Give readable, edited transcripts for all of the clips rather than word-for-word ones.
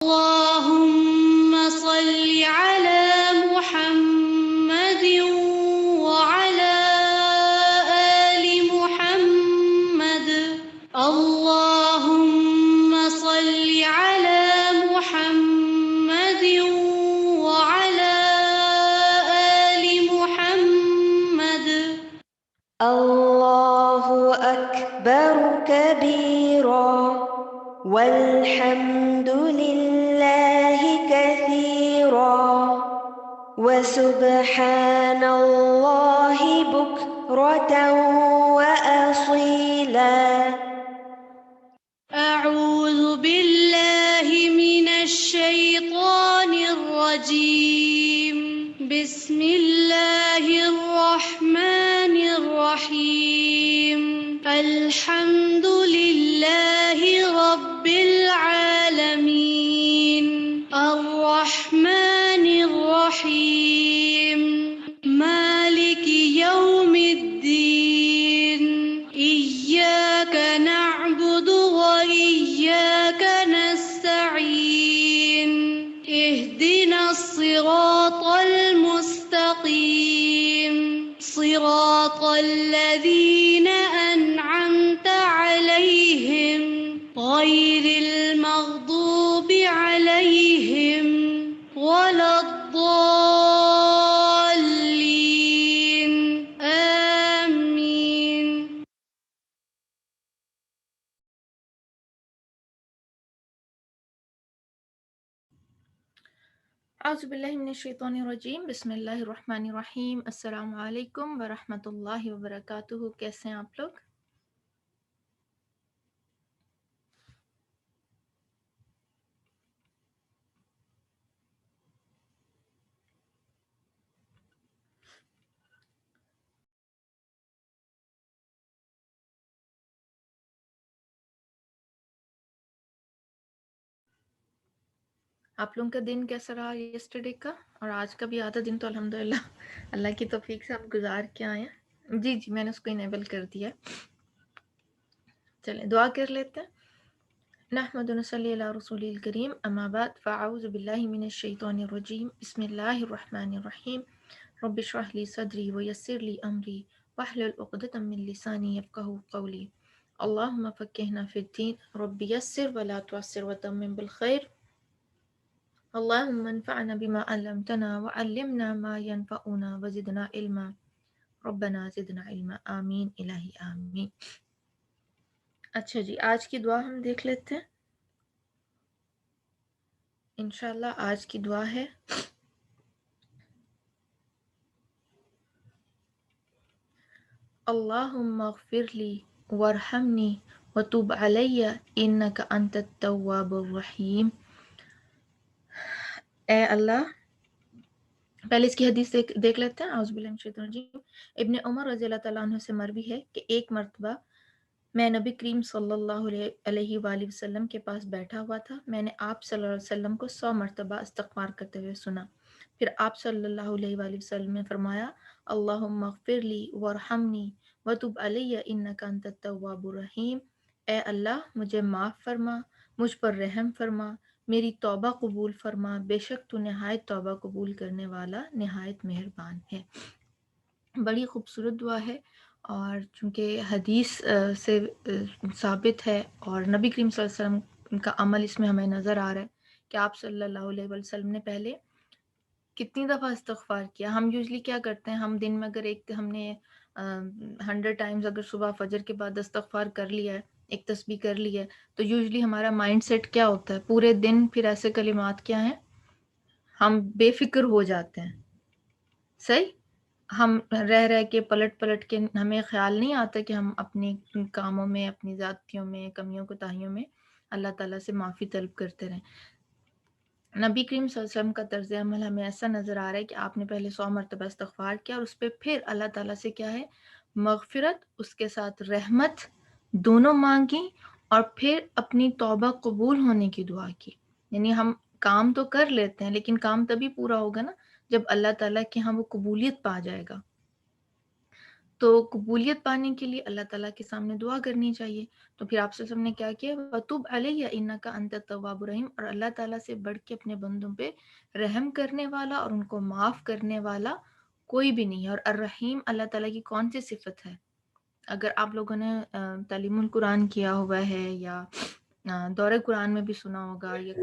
اللهم صل على محمد وعلى آل محمد. اللهم صل على محمد وعلى آل محمد. الله أكبر كبيرا والحمد لله كثيرا وسبحان الله بكرة وأصيلا. أعوذ بالله من الشيطان الرجيم. بسم الله الرحمن الرحيم. الحمد لله رب العالمين الرحمن الرحيم مالك يوم الدين إياك نعبد وإياك نستعين اهدنا الصراط المستقيم صراط الذين أنعمت عليهم غير المغضوب عليهم ولا الضالين آمين. اعوذ باللہ من الشیطان الرجیم بسم اللہ الرحمن الرحیم السلام علیکم ورحمۃ اللہ وبرکاتہ. کیسے ہیں آپ لوگ؟ آپ لوگوں کا دن کیسا رہا یسٹرڈے کا اور آج کا بھی آدھا دن؟ تو الحمدللہ اللہ کی توفیق سے ہم گزار کے آئے ہیں. جی میں نے اس کو انیبل کر دیا. چلیں دعا کر لیتے ہیں. نحمد و نصلی علی رسول الکریم اما بعد فاعوذ باللہ من الشیطان الرجیم بسم اللہ الرحمن الرحیم رب اشرح لی صدری ویسر لی امری واحلل عقدۃ من لسانی یفقہوا قولی. اللہم فقہنا فی الدین رب یسر ولا تعسر وتمم بالخیر. اللہم انفعنا بما علمتنا وعلمنا ما ينفعنا وزدنا علما ربنا زدنا علما آمین الہی آمین. اچھا جی، آج کی دعا ہم دیکھ لیتے ہیں. انشاءاللہ آج کی دعا ہے اللہم اغفر لی وارحمنی وتب علی انک انت التواب الرحیم. اے اللہ، پہلے اس کی حدیث دیکھ لیتے ہیں. اعوذ باللہ من الشیطان الرجیم. ابن عمر رضی اللہ تعالیٰ عنہ سے مروی ہے کہ ایک مرتبہ میں نبی کریم صلی اللہ علیہ وآلہ وسلم کے پاس بیٹھا ہوا تھا. میں نے آپ صلی اللہ علیہ وسلم کو 100 مرتبہ استغفار کرتے ہوئے سنا. پھر آپ صلی اللہ علیہ وآلہ وسلم نے فرمایا اللہم اغفر لی وارحمنی وتب علی انک انت التواب الرحیم. اے اللہ، مجھے معاف فرما، مجھ پر رحم فرما، میری توبہ قبول فرما، بے شک تو نہایت توبہ قبول کرنے والا نہایت مہربان ہے. بڑی خوبصورت دعا ہے اور چونکہ حدیث سے ثابت ہے اور نبی کریم صلی اللہ علیہ وسلم کا عمل اس میں ہمیں نظر آ رہا ہے کہ آپ صلی اللہ علیہ وسلم نے پہلے کتنی دفعہ استغفار کیا. ہم یوزلی کیا کرتے ہیں، ہم دن میں اگر ہم نے 100 ٹائمز اگر صبح فجر کے بعد استغفار کر لیا ہے، ایک تسبیح کر لی ہے، تو یوزلی ہمارا مائنڈ سیٹ کیا ہوتا ہے پورے دن؟ پھر ایسے کلمات کیا ہیں، ہم بے فکر ہو جاتے ہیں. صحیح، ہم رہ کے پلٹ کے ہمیں خیال نہیں آتا کہ ہم اپنے کاموں میں، اپنی ذاتیوں میں، کمیوں کوتاہیوں میں اللہ تعالیٰ سے معافی طلب کرتے رہیں. نبی کریم صلی اللہ علیہ وسلم کا طرز عمل ہمیں ایسا نظر آ رہا ہے کہ آپ نے پہلے 100 مرتبہ استغفار کیا اور اس پہ پھر اللہ تعالیٰ سے کیا ہے، مغفرت، اس کے ساتھ رحمت دونوں مانگی اور پھر اپنی توبہ قبول ہونے کی دعا کی. یعنی ہم کام تو کر لیتے ہیں لیکن کام تبھی پورا ہوگا نا جب اللہ تعالیٰ کے ہاں وہ قبولیت پا جائے گا. تو قبولیت پانے کے لیے اللہ تعالیٰ کے سامنے دعا کرنی چاہیے. تو پھر آپ سے سب نے کیا کیا؟ وَتُبْ عَلَيَّ إِنَّكَ أَنْتَ التَّوَّابُ الرَّحِيمُ، اور اللہ تعالیٰ سے بڑھ کے اپنے بندوں پہ رحم کرنے والا اور ان کو معاف کرنے والا کوئی بھی نہیں ہے. اور الرحیم اللہ تعالیٰ کی کون سی صفت ہے؟ اگر آپ لوگوں نے تعلیم القرآن کیا ہوا ہے یا دورہ قرآن میں بھی سنا ہوگا یا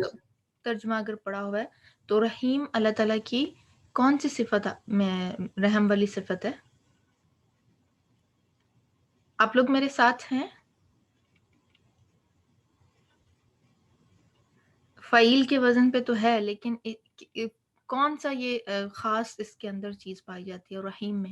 ترجمہ اگر پڑھا ہوا ہے، تو رحیم اللہ تعالیٰ کی کون سی صفت میں رحم والی صفت ہے؟ آپ لوگ میرے ساتھ ہیں؟ فعیل کے وزن پہ تو ہے، لیکن کون سا یہ خاص اس کے اندر چیز پائی جاتی ہے رحیم میں؟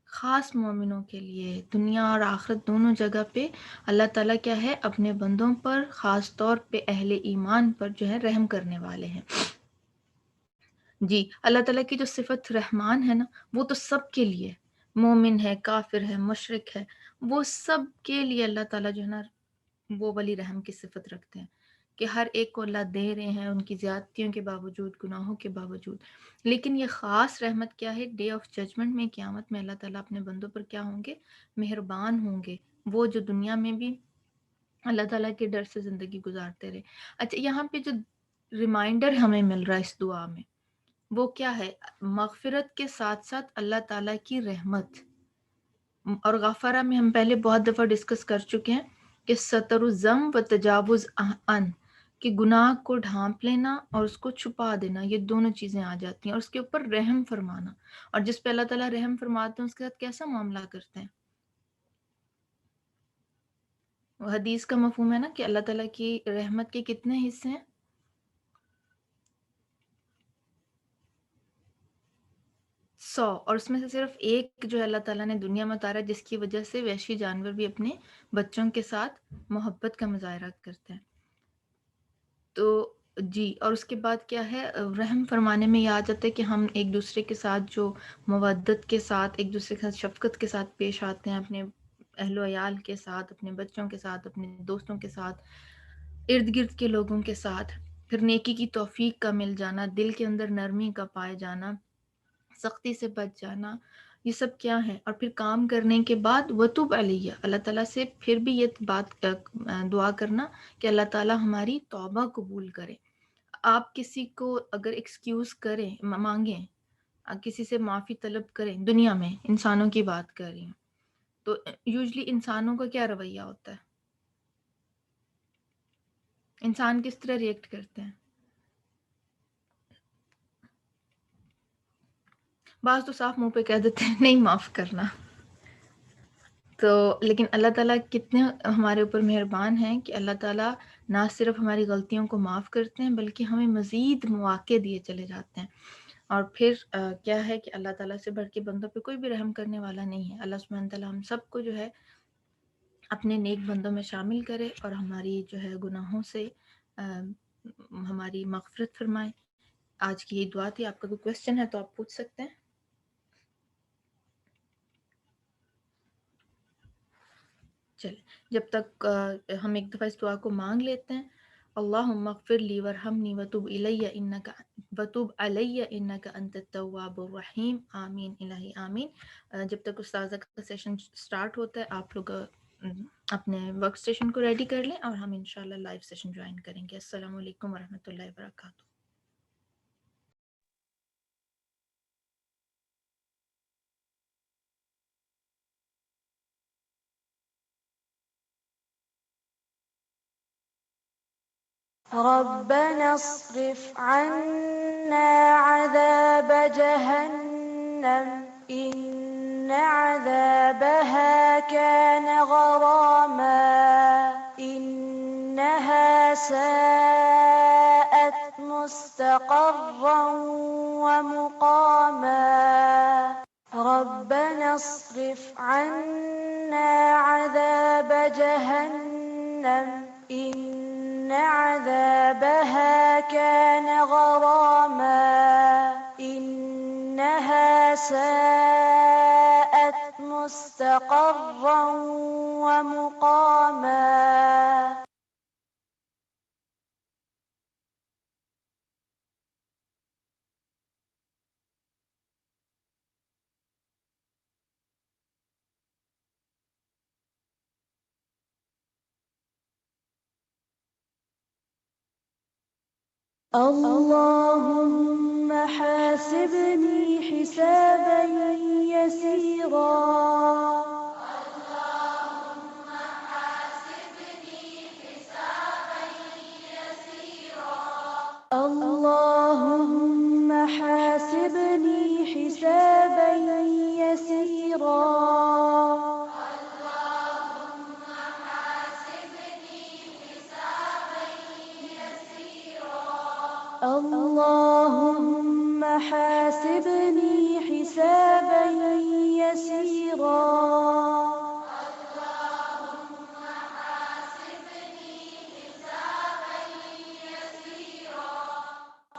خاص مومنوں کے لیے دنیا اور آخرت دونوں جگہ پہ اللہ تعالیٰ کیا ہے؟ اپنے بندوں پر، خاص طور پہ اہل ایمان پر جو ہے رحم کرنے والے ہیں. جی، اللہ تعالیٰ کی جو صفت رحمان ہے نا، وہ تو سب کے لیے، مومن ہے، کافر ہے، مشرک ہے، وہ سب کے لیے اللہ تعالیٰ جو ہے نا وہ والی رحم کی صفت رکھتے ہیں کہ ہر ایک کو اللہ دے رہے ہیں ان کی زیادتیوں کے باوجود، گناہوں کے باوجود. لیکن یہ خاص رحمت کیا ہے؟ ڈے آف ججمنٹ میں، قیامت میں اللہ تعالیٰ اپنے بندوں پر کیا ہوں گے؟ مہربان ہوں گے، وہ جو دنیا میں بھی اللہ تعالیٰ کے ڈر سے زندگی گزارتے رہے. اچھا، یہاں پہ جو ریمائنڈر ہمیں مل رہا ہے اس دعا میں، وہ کیا ہے؟ مغفرت کے ساتھ ساتھ اللہ تعالیٰ کی رحمت. اور غفارہ میں ہم پہلے بہت دفعہ ڈسکس کر چکے ہیں کہ ستر الذم و تجاوز ان، کہ گناہ کو ڈھانپ لینا اور اس کو چھپا دینا، یہ دونوں چیزیں آ جاتی ہیں. اور اس کے اوپر رحم فرمانا، اور جس پہ اللہ تعالیٰ رحم فرماتے ہیں اس کے ساتھ کیسا معاملہ کرتے ہیں؟ وہ حدیث کا مفہوم ہے نا کہ اللہ تعالیٰ کی رحمت کے کتنے حصے ہیں؟ 100. اور اس میں سے صرف ایک جو ہے اللہ تعالیٰ نے دنیا میں اتارا، جس کی وجہ سے وحشی جانور بھی اپنے بچوں کے ساتھ محبت کا مظاہرہ کرتے ہیں. تو جی، اور اس کے بعد کیا ہے؟ رحم فرمانے میں یہ آ جاتا ہے کہ ہم ایک دوسرے کے ساتھ جو مودت کے ساتھ، ایک دوسرے کے ساتھ شفقت کے ساتھ پیش آتے ہیں، اپنے اہل و عیال کے ساتھ، اپنے بچوں کے ساتھ، اپنے دوستوں کے ساتھ، ارد گرد کے لوگوں کے ساتھ. پھر نیکی کی توفیق کا مل جانا، دل کے اندر نرمی کا پائے جانا، سختی سے بچ جانا، یہ سب کیا ہے؟ اور پھر کام کرنے کے بعد وتوب علیہ، اللہ تعالیٰ سے پھر بھی یہ بات دعا کرنا کہ اللہ تعالیٰ ہماری توبہ قبول کرے. آپ کسی کو اگر ایکسکیوز کریں، مانگیں، کسی سے معافی طلب کریں، دنیا میں انسانوں کی بات کر رہی ہوں، تو یوزلی انسانوں کا کیا رویہ ہوتا ہے؟ انسان کس طرح ریئیکٹ کرتے ہیں؟ بعض تو صاف منہ پہ کہہ دیتے ہیں نہیں معاف کرنا. تو لیکن اللہ تعالیٰ کتنے ہمارے اوپر مہربان ہیں کہ اللہ تعالیٰ نہ صرف ہماری غلطیوں کو معاف کرتے ہیں بلکہ ہمیں مزید مواقع دیے چلے جاتے ہیں. اور پھر کیا ہے کہ اللہ تعالیٰ سے بڑھ کے بندوں پہ کوئی بھی رحم کرنے والا نہیں ہے. اللہ سبحانہ تعالیٰ ہم سب کو جو ہے اپنے نیک بندوں میں شامل کرے اور ہماری جو ہے گناہوں سے ہماری مغفرت فرمائے. آج کی یہ دعا تھی. آپ کا کوئی کویسچن ہے تو آپ پوچھ سکتے ہیں. چلیں، جب تک ہم ایک دفعہ اس دعا کو مانگ لیتے ہیں. اللہم اغفر لی ورحمنی وتب علیہ انک انت التواب الرحیم. آمین الہی آمین. جب تک استاذہ کا سیشن سٹارٹ ہوتا ہے آپ لوگ اپنے ورک اسٹیشن کو ریڈی کر لیں اور ہم انشاءاللہ لائیو سیشن جوائن کریں گے. السلام علیکم ورحمۃ اللہ وبرکاتہ. ربنا اصرف عنا عذاب جهنم إن عذابها كان غراما إنها ساءت مستقرا ومقاما ربنا اصرف عنا عذاب جهنم إن عذابها كان غراما إنها ساءت مستقرا ومقاما اللهم حاسبني حسابا يسيرا اللهم حاسبني حسابا يسيرا اللهم حاسبني حسابا يسيرا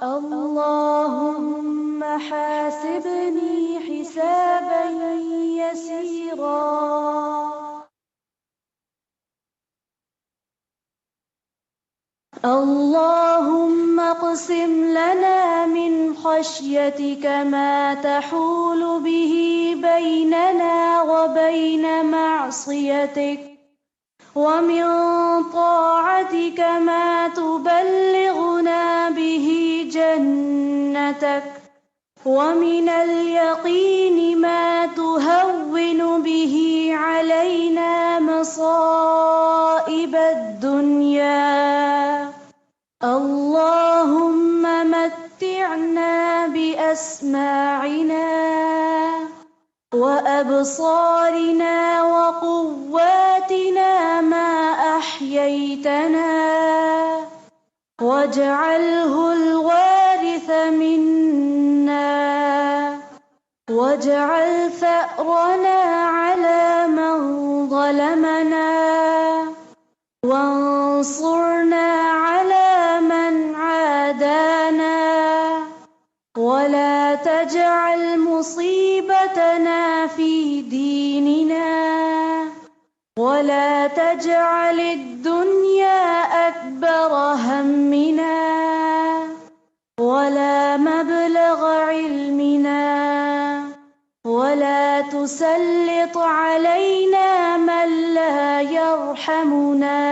اللهم حاسبني حسابا يسيرا اللهم اقسم لنا من خشيتك ما تحول به بيننا وبين معصيتك ومن طاعتك ما تبلغنا به جنتك ومن اليقين ما تهون به علينا مصائب الدنيا اللهم متعنا بأسماعنا وأبصارنا وقواتنا ما أحييتنا واجعله الوارث منا واجعل ثأرنا على من ظلمنا وانصرنا على من عادانا ولا تجعل مصيبتنا في ديننا ولا تجعل الدنيا أكبر همنا ولا مبلغ علمنا ولا تسلط علينا من لا يرحمنا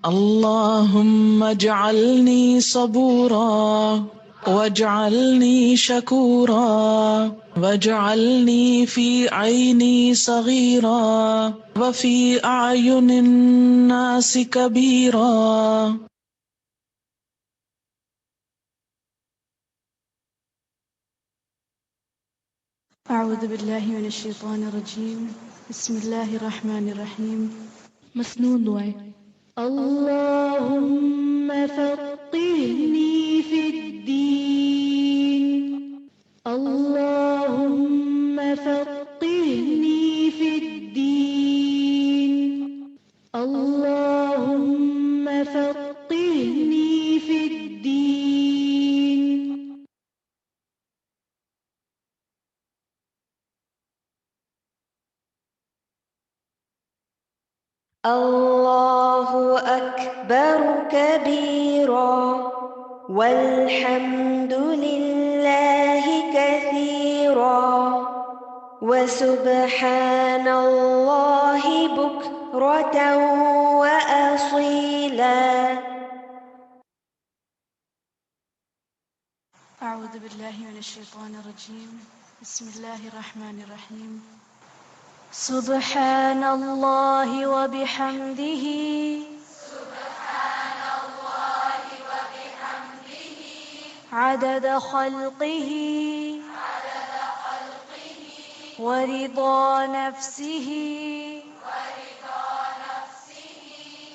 اللهم اجعلني صبورا واجعلني شكورا واجعلني في عيني صغيرا وفي أعين الناس كبيرا. أعوذ بالله من الشيطان الرجيم بسم الله الرحمن الرحيم. مسنون دعائیں. اللهم فقهني في الدين اللهم فقهني في الدين اللهم فقهني في الدين. الله أكبر كبيرا والحمد لله كثيرا وسبحان الله بكرة وأصيلا. أعوذ بالله من الشيطان الرجيم بسم الله الرحمن الرحيم. سبحان الله وبحمده عدد خلقه ورضا نفسه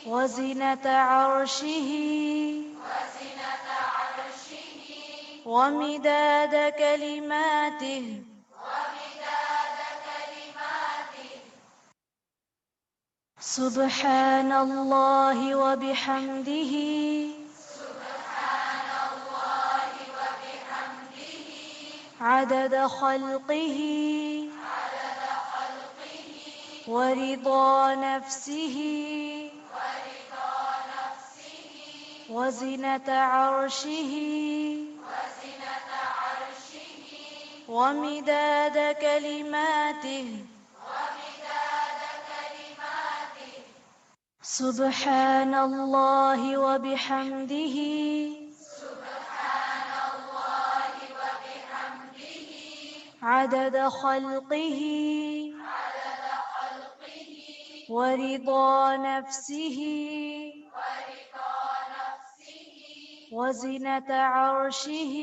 وزنة عرشه ومداد كلماته. سبحان الله وبحمده عدد خلقه ورضا نفسه وزنة عرشه ومداد كلماته. سبحان الله وبحمده عدد خلقه ورضا نفسه وزنة عرشه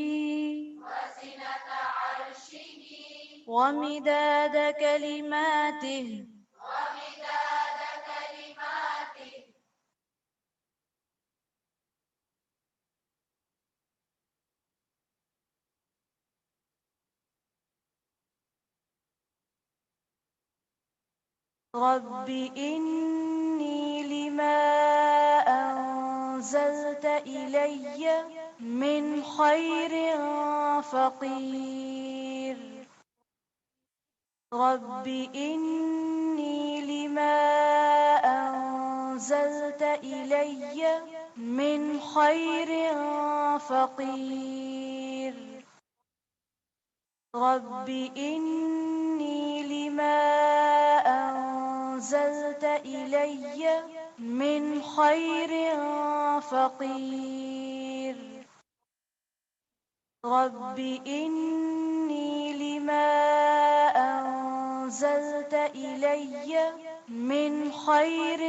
ومداد كلماته. رب إني لما أنزلت إلي من خير فقير. رب إني لما أنزلت إلي من خير فقير. رب إني لما أنزلت إلي من خير فقير. رب إني لما أنزلت إلي من خير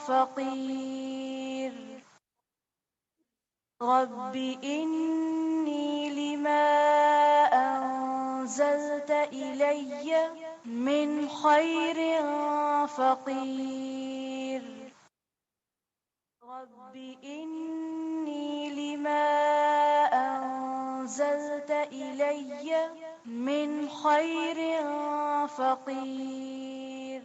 فقير. رب إني لما أنزلت إلي من خير فقير. رب إني لما أنزلت إلي من خير فقير.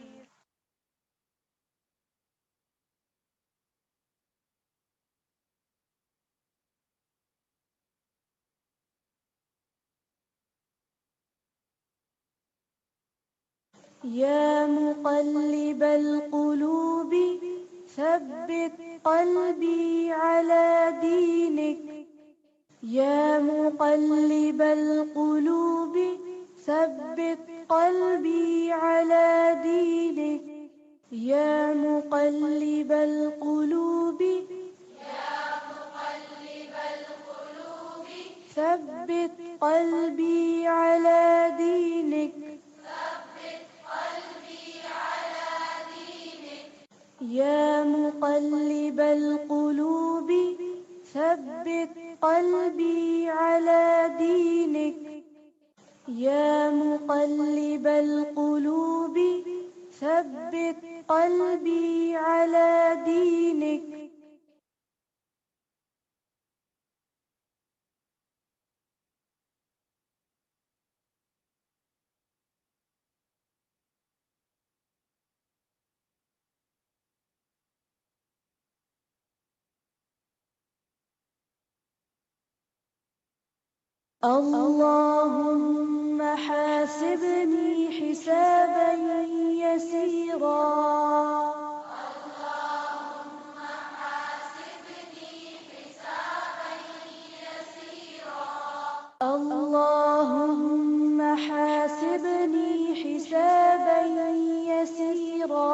يا مقلب القلوب ثبت قلبي على دينك. يا مقلب القلوب ثبت قلبي على دينك. يا مقلب القلوب ثبت قلبي على دينك. يا مقلب القلوب ثبت قلبي على دينك. يا مقلب القلوب ثبت قلبي على دينك. اللهم حاسبني حسابا يسيرا. اللهم حاسبني حسابا يسيرا.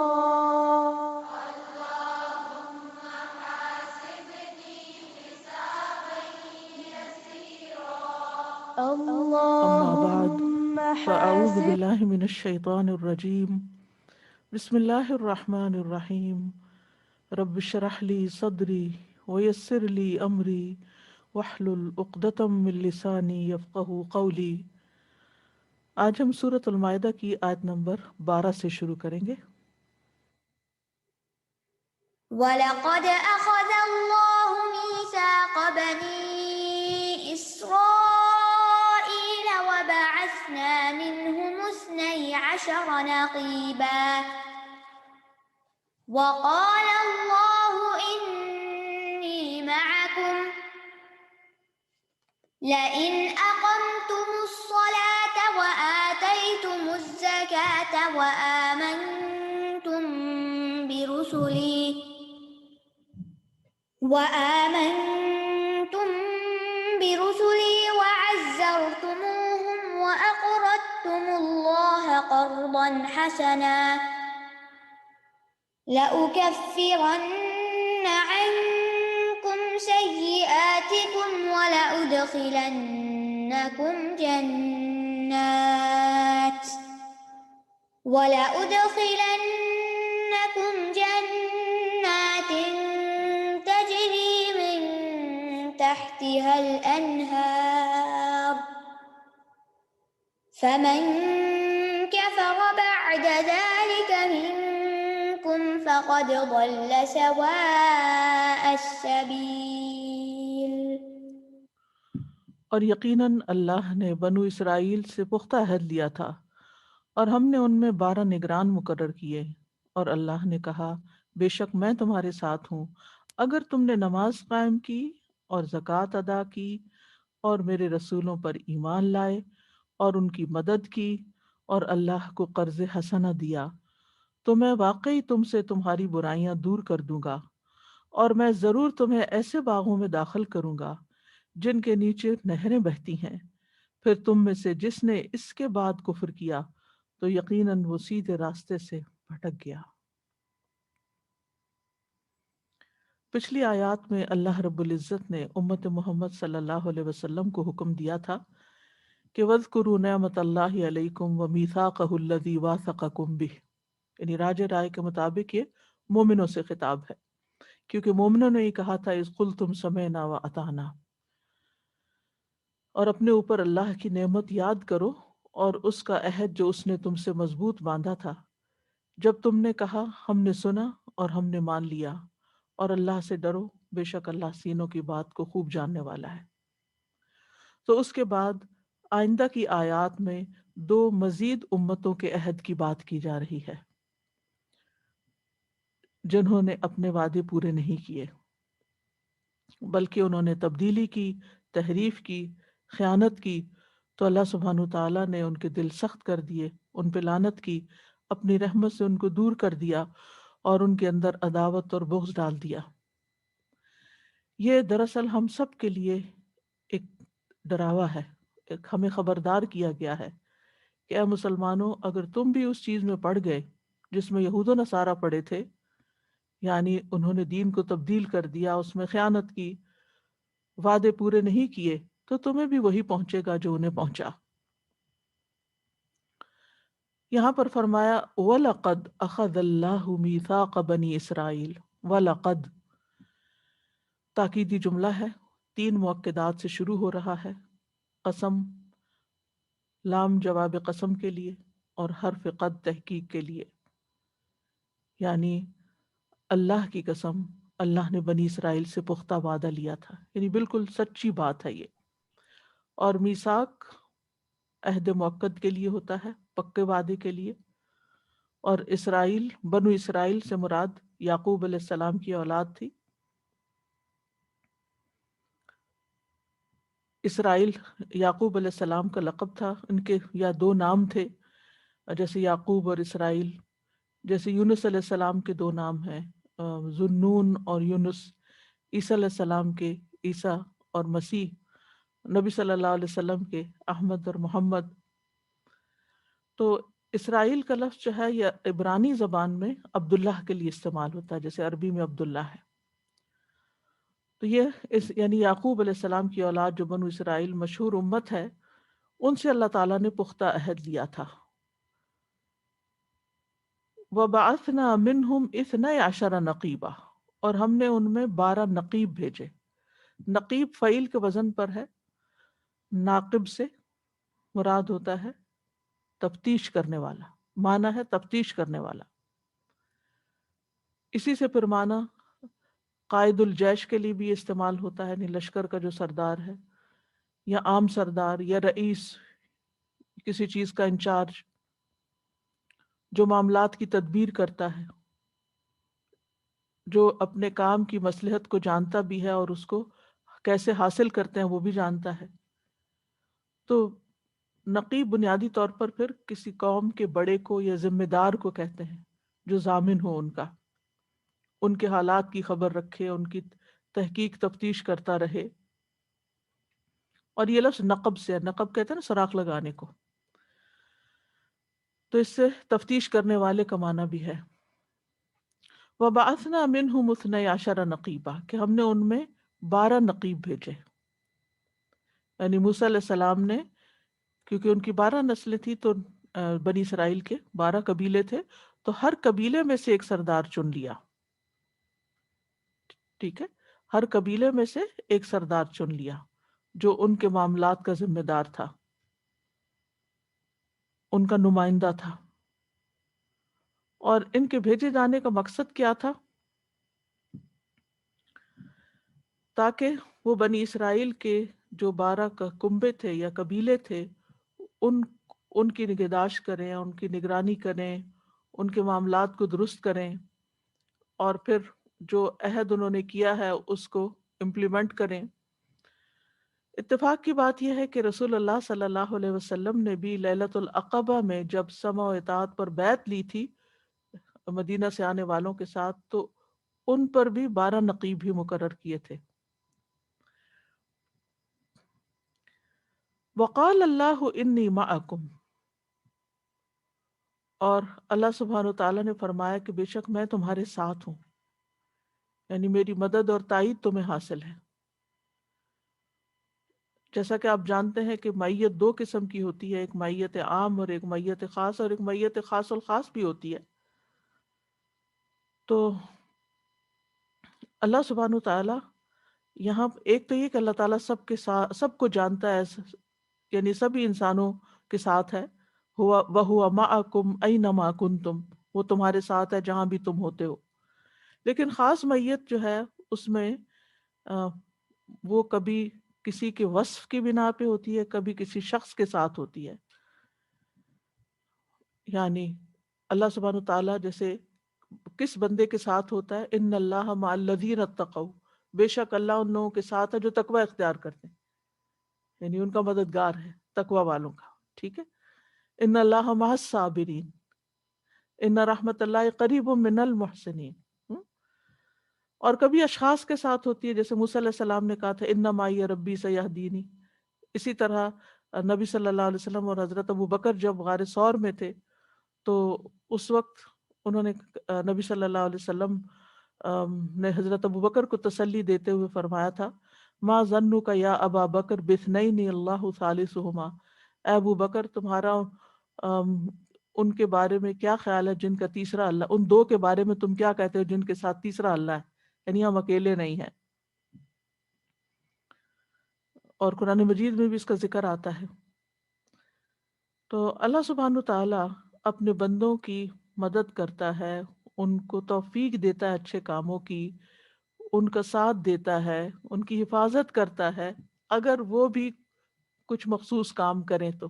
أما بعد اللهم فأعوذ حاسب. بالله من الشيطان الرجيم. بسم الله الرحمن الرحيم. رب اشرح لي صدري ويسر لي أمري واحلل عقدة من لساني يفقهوا قولي. آج ہم سورۃ المائدہ کی آیت نمبر 12 سے شروع کریں گے. وَلَقَدْ أَخَذَ اللَّهُ مِيثَاقَ بَنِي إِسْرَائِيلَ وَبَعَثْنَا مِنْهُمُ 12 نَقِيبًا وَقَالَ اللَّهُ إِنِّي مَعَكُمْ لَئِنْ أَقَمْتُمُ الصَّلَاةَ وَآتَيْتُمُ الزَّكَاةَ وَآمَنْتُمْ برسلي وعزرتموهم وأقرضتم الله قرضا حسنا لأكفرن عنكم سيئاتكم ولأدخلنكم جنات تجري من تحتها الأنهار فمن كفر بعد ذلك منكم فقد ضل سواء السبيل. اور یقیناً اللہ نے بنو اسرائیل سے پختہ عہد لیا تھا اور ہم نے ان میں 12 نگران مقرر کیے، اور اللہ نے کہا بے شک میں تمہارے ساتھ ہوں اگر تم نے نماز قائم کی اور زکوٰۃ ادا کی اور میرے رسولوں پر ایمان لائے اور ان کی مدد کی اور اللہ کو قرض حسنہ دیا تو میں واقعی تم سے تمہاری برائیاں دور کر دوں گا، اور میں ضرور تمہیں ایسے باغوں میں داخل کروں گا جن کے نیچے نہریں بہتی ہیں۔ پھر تم میں سے جس نے اس کے بعد کفر کیا تو یقیناً وہ سیدھے راستے سے بھٹک گیا۔ پچھلی آیات میں اللہ رب العزت نے امت محمد صلی اللہ علیہ وسلم کو حکم دیا تھا کہ وَاذْكُرُوا نِعْمَتَ اللَّهِ عَلَيْكُمْ وَمِيثَاقَهُ الَّذِي وَاثَقَكُمْ بِهِ، یعنی راجہ رائے کے مطابق یہ مومنوں سے خطاب ہے، کیونکہ مومنوں نے یہ کہا تھا اذ قلتم سمعنا وَأَطَعْنَا، اور اپنے اوپر اللہ کی نعمت یاد کرو اور اس کا عہد جو اس نے تم سے مضبوط باندھا تھا جب تم نے کہا ہم نے سنا اور ہم نے مان لیا، اور اللہ سے ڈرو بے شک اللہ سینوں کی بات کو خوب جاننے والا ہے۔ تو اس کے بعد آئندہ کی آیات میں 2 مزید امتوں کے عہد کی بات کی جا رہی ہے جنہوں نے اپنے وعدے پورے نہیں کیے، بلکہ انہوں نے تبدیلی کی، تحریف کی، خیانت کی، تو اللہ سبحانہ تعالیٰ نے ان کے دل سخت کر دیے، ان پہ لعنت کی، اپنی رحمت سے ان کو دور کر دیا اور ان کے اندر عداوت اور بغض ڈال دیا۔ یہ دراصل ہم سب کے لیے ایک ڈراوا ہے، ایک ہمیں خبردار کیا گیا ہے کہ اے مسلمانوں، اگر تم بھی اس چیز میں پڑ گئے جس میں یہود و نصارہ پڑے تھے، یعنی انہوں نے دین کو تبدیل کر دیا، اس میں خیانت کی، وعدے پورے نہیں کیے، تو تمہیں بھی وہی پہنچے گا جو انہیں پہنچا۔ یہاں پر فرمایا وَلَقَدْ أَخَذَ اللَّهُ مِيثَاقَ بَنِي إِسْرَائِيلَ، وَلَقَدْ تاکیدی جملہ ہے، 3 مؤکدات سے شروع ہو رہا ہے، قسم، لام جواب قسم کے لیے، اور حرف قد تحقیق کے لیے، یعنی اللہ کی قسم، اللہ نے بنی اسرائیل سے پختہ وعدہ لیا تھا، یعنی بالکل سچی بات ہے یہ۔ اور میثاق عہد مؤکد کے لیے ہوتا ہے، پکے وعدے کے لیے، اور اسرائیل، بنو اسرائیل سے مراد یعقوب علیہ السلام کی اولاد تھی۔ اسرائیل یعقوب علیہ السلام کا لقب تھا، ان کے یا 2 نام تھے، جیسے یعقوب اور اسرائیل، جیسے یونس علیہ السلام کے 2 نام ہیں، ذُنُّون اور یونس، عیسیٰ علیہ السلام کے عیسیٰ اور مسیح، نبی صلی اللہ علیہ وسلم کے احمد اور محمد۔ تو اسرائیل کا لفظ جو ہے یہ عبرانی زبان میں عبداللہ کے لیے استعمال ہوتا ہے، جیسے عربی میں عبداللہ ہے۔ تو یہ یعنی یعقوب علیہ السلام کی اولاد جو بنو اسرائیل مشہور امت ہے، ان سے اللہ تعالیٰ نے پختہ عہد لیا تھا۔ وَبَعَثْنَا مِنْهُمْ 12 نقیبا، اور ہم نے ان میں 12 نقیب بھیجے۔ نقیب فعیل کے وزن پر ہے، ناقب سے مراد ہوتا ہے تفتیش کرنے والا، معنی ہے تفتیش کرنے والا۔ اسی سے پھر معنی قائد الجیش کے لیے بھی استعمال ہوتا ہے، یعنی لشکر کا جو سردار ہے، یا عام سردار، یا رئیس، کسی چیز کا انچارج، جو معاملات کی تدبیر کرتا ہے، جو اپنے کام کی مصلحت کو جانتا بھی ہے اور اس کو کیسے حاصل کرتے ہیں وہ بھی جانتا ہے۔ تو نقیب بنیادی طور پر پھر کسی قوم کے بڑے کو یا ذمہ دار کو کہتے ہیں، جو ضامن ہو ان کے حالات کی خبر رکھے، ان کی تحقیق تفتیش کرتا رہے۔ اور یہ لفظ نقب سے ہے، نقب کہتے ہیں نا سراغ لگانے کو، تو اس سے تفتیش کرنے والے کا معنی بھی ہے۔ وَبَعَثْنَا مِنْهُمُ اثْنَيْ عَشَرَ نَقِيبًا کہ ہم نے ان میں 12 نقیب بھیجے. یعنی موسیٰ علیہ السلام نے، کیونکہ ان کی 12 نسلیں تھی تو بنی اسرائیل کے 12 قبیلے تھے، تو ہر قبیلے میں سے ایک سردار چن لیا. ٹھیک ہے، ہر قبیلے میں سے ایک سردار چن لیا جو ان کے معاملات کا ذمہ دار تھا، ان کا نمائندہ تھا. اور ان کے بھیجے جانے کا مقصد کیا تھا؟ تاکہ وہ بنی اسرائیل کے جو 12 کنبے تھے یا قبیلے تھے ان کی نگہداشت کریں، ان کی نگرانی کریں، ان کے معاملات کو درست کریں، اور پھر جو عہد انہوں نے کیا ہے اس کو امپلیمنٹ کریں. اتفاق کی بات یہ ہے کہ رسول اللہ صلی اللہ علیہ وسلم نے بھی لیلۃ العقبہ میں جب سمع و اطاعت پر بیعت لی تھی مدینہ سے آنے والوں کے ساتھ، تو ان پر بھی 12 نقیب بھی مقرر کیے تھے. وقال اللہ انی معکم، اور اللہ سبحانہ وتعالیٰ نے فرمایا کہ بے شک میں تمہارے ساتھ ہوں، یعنی میری مدد اور تائید تمہیں حاصل ہے. جیسا کہ آپ جانتے ہیں کہ معیت 2 قسم کی ہوتی ہے، ایک معیت عام اور ایک معیت خاص، اور ایک معیت خاص الخاص بھی ہوتی ہے. تو اللہ سبحانہ وتعالیٰ یہاں ایک تو یہ کہ اللہ تعالیٰ سب کے ساتھ، سب کو جانتا ہے، یعنی سبھی انسانوں کے ساتھ ہے. وَهُوَ مَعَكُمْ أَيْنَمَا كُنْتُمْ، وہ تمہارے ساتھ ہے جہاں بھی تم ہوتے ہو. لیکن خاص معیت جو ہے اس میں وہ کبھی کسی کے وصف کی بنا پہ ہوتی ہے، کبھی کسی شخص کے ساتھ ہوتی ہے. یعنی اللہ سبحانہ تعالیٰ جیسے کس بندے کے ساتھ ہوتا ہے، ان اللہ مع الذین اتقوا، بے شک اللہ ان لوگوں کے ساتھ ہے جو تقوی اختیار کرتے ہیں، یعنی ان کا مددگار ہے تقوی والوں کا. ٹھیک ہے، ان اللہ مع الصابرین، ان رحمت اللہ قریب من المحسنین. اور کبھی اشخاص کے ساتھ ہوتی ہے، جیسے موسیٰ علیہ السلام نے کہا تھا ان معی ربی سیہدینی. اسی طرح نبی صلی اللہ علیہ وسلم اور حضرت ابو بکر جب غار ثور میں تھے تو اس وقت انہوں نے نبی صلی اللہ علیہ وسلم نے حضرت ابو بکر کو تسلی دیتے ہوئے فرمایا تھا ما ظنک یا ابا بکر باثنین اللہ ثالثہما، اے ابو بکر تمہارا ان کے بارے میں کیا خیال ہے جن کا تیسرا اللہ، ان 2 کے بارے میں تم کیا کہتے ہو جن کے ساتھ تیسرا اللہ ہے، یعنی ہم اکیلے نہیں ہیں. اور قرآن مجید میں بھی اس کا ذکر آتا ہے. تو اللہ سبحانہ تعالیٰ اپنے بندوں کی مدد کرتا ہے، ان کو توفیق دیتا ہے اچھے کاموں کی، ان کا ساتھ دیتا ہے، ان کی حفاظت کرتا ہے، اگر وہ بھی کچھ مخصوص کام کریں تو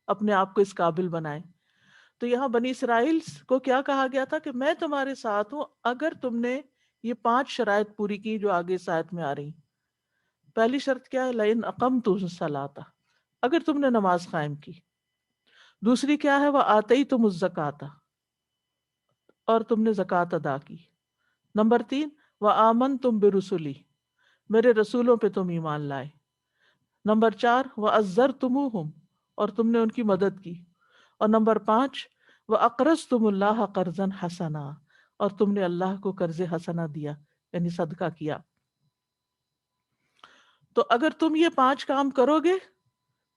اپنے آپ کو اس قابل بنائیں. تو یہاں بنی اسرائیل کو کیا کہا گیا تھا کہ میں تمہارے ساتھ ہوں اگر تم نے یہ 5 شرائط پوری کی جو آگے اس آیت میں آ رہی. پہلی شرط کیا ہے؟ لئن اقمتم الصلاۃ، اگر تم نے نماز قائم کی. دوسری کیا ہے؟ وآتیتم الزکاۃ، اور تم نے زکوٰۃ ادا کی. نمبر 3 وآمنتم برسلی، میرے رسولوں پہ تم ایمان لائے. نمبر 4 وعزرتموہم، اور تم نے ان کی مدد کی. اور نمبر 5 وَأَقْرَضْتُمُ اللَّهَ قَرْضًا حَسَنًا، اور تم نے اللہ کو قرض حسنہ دیا، یعنی صدقہ کیا. تو اگر تم یہ 5 کام کرو گے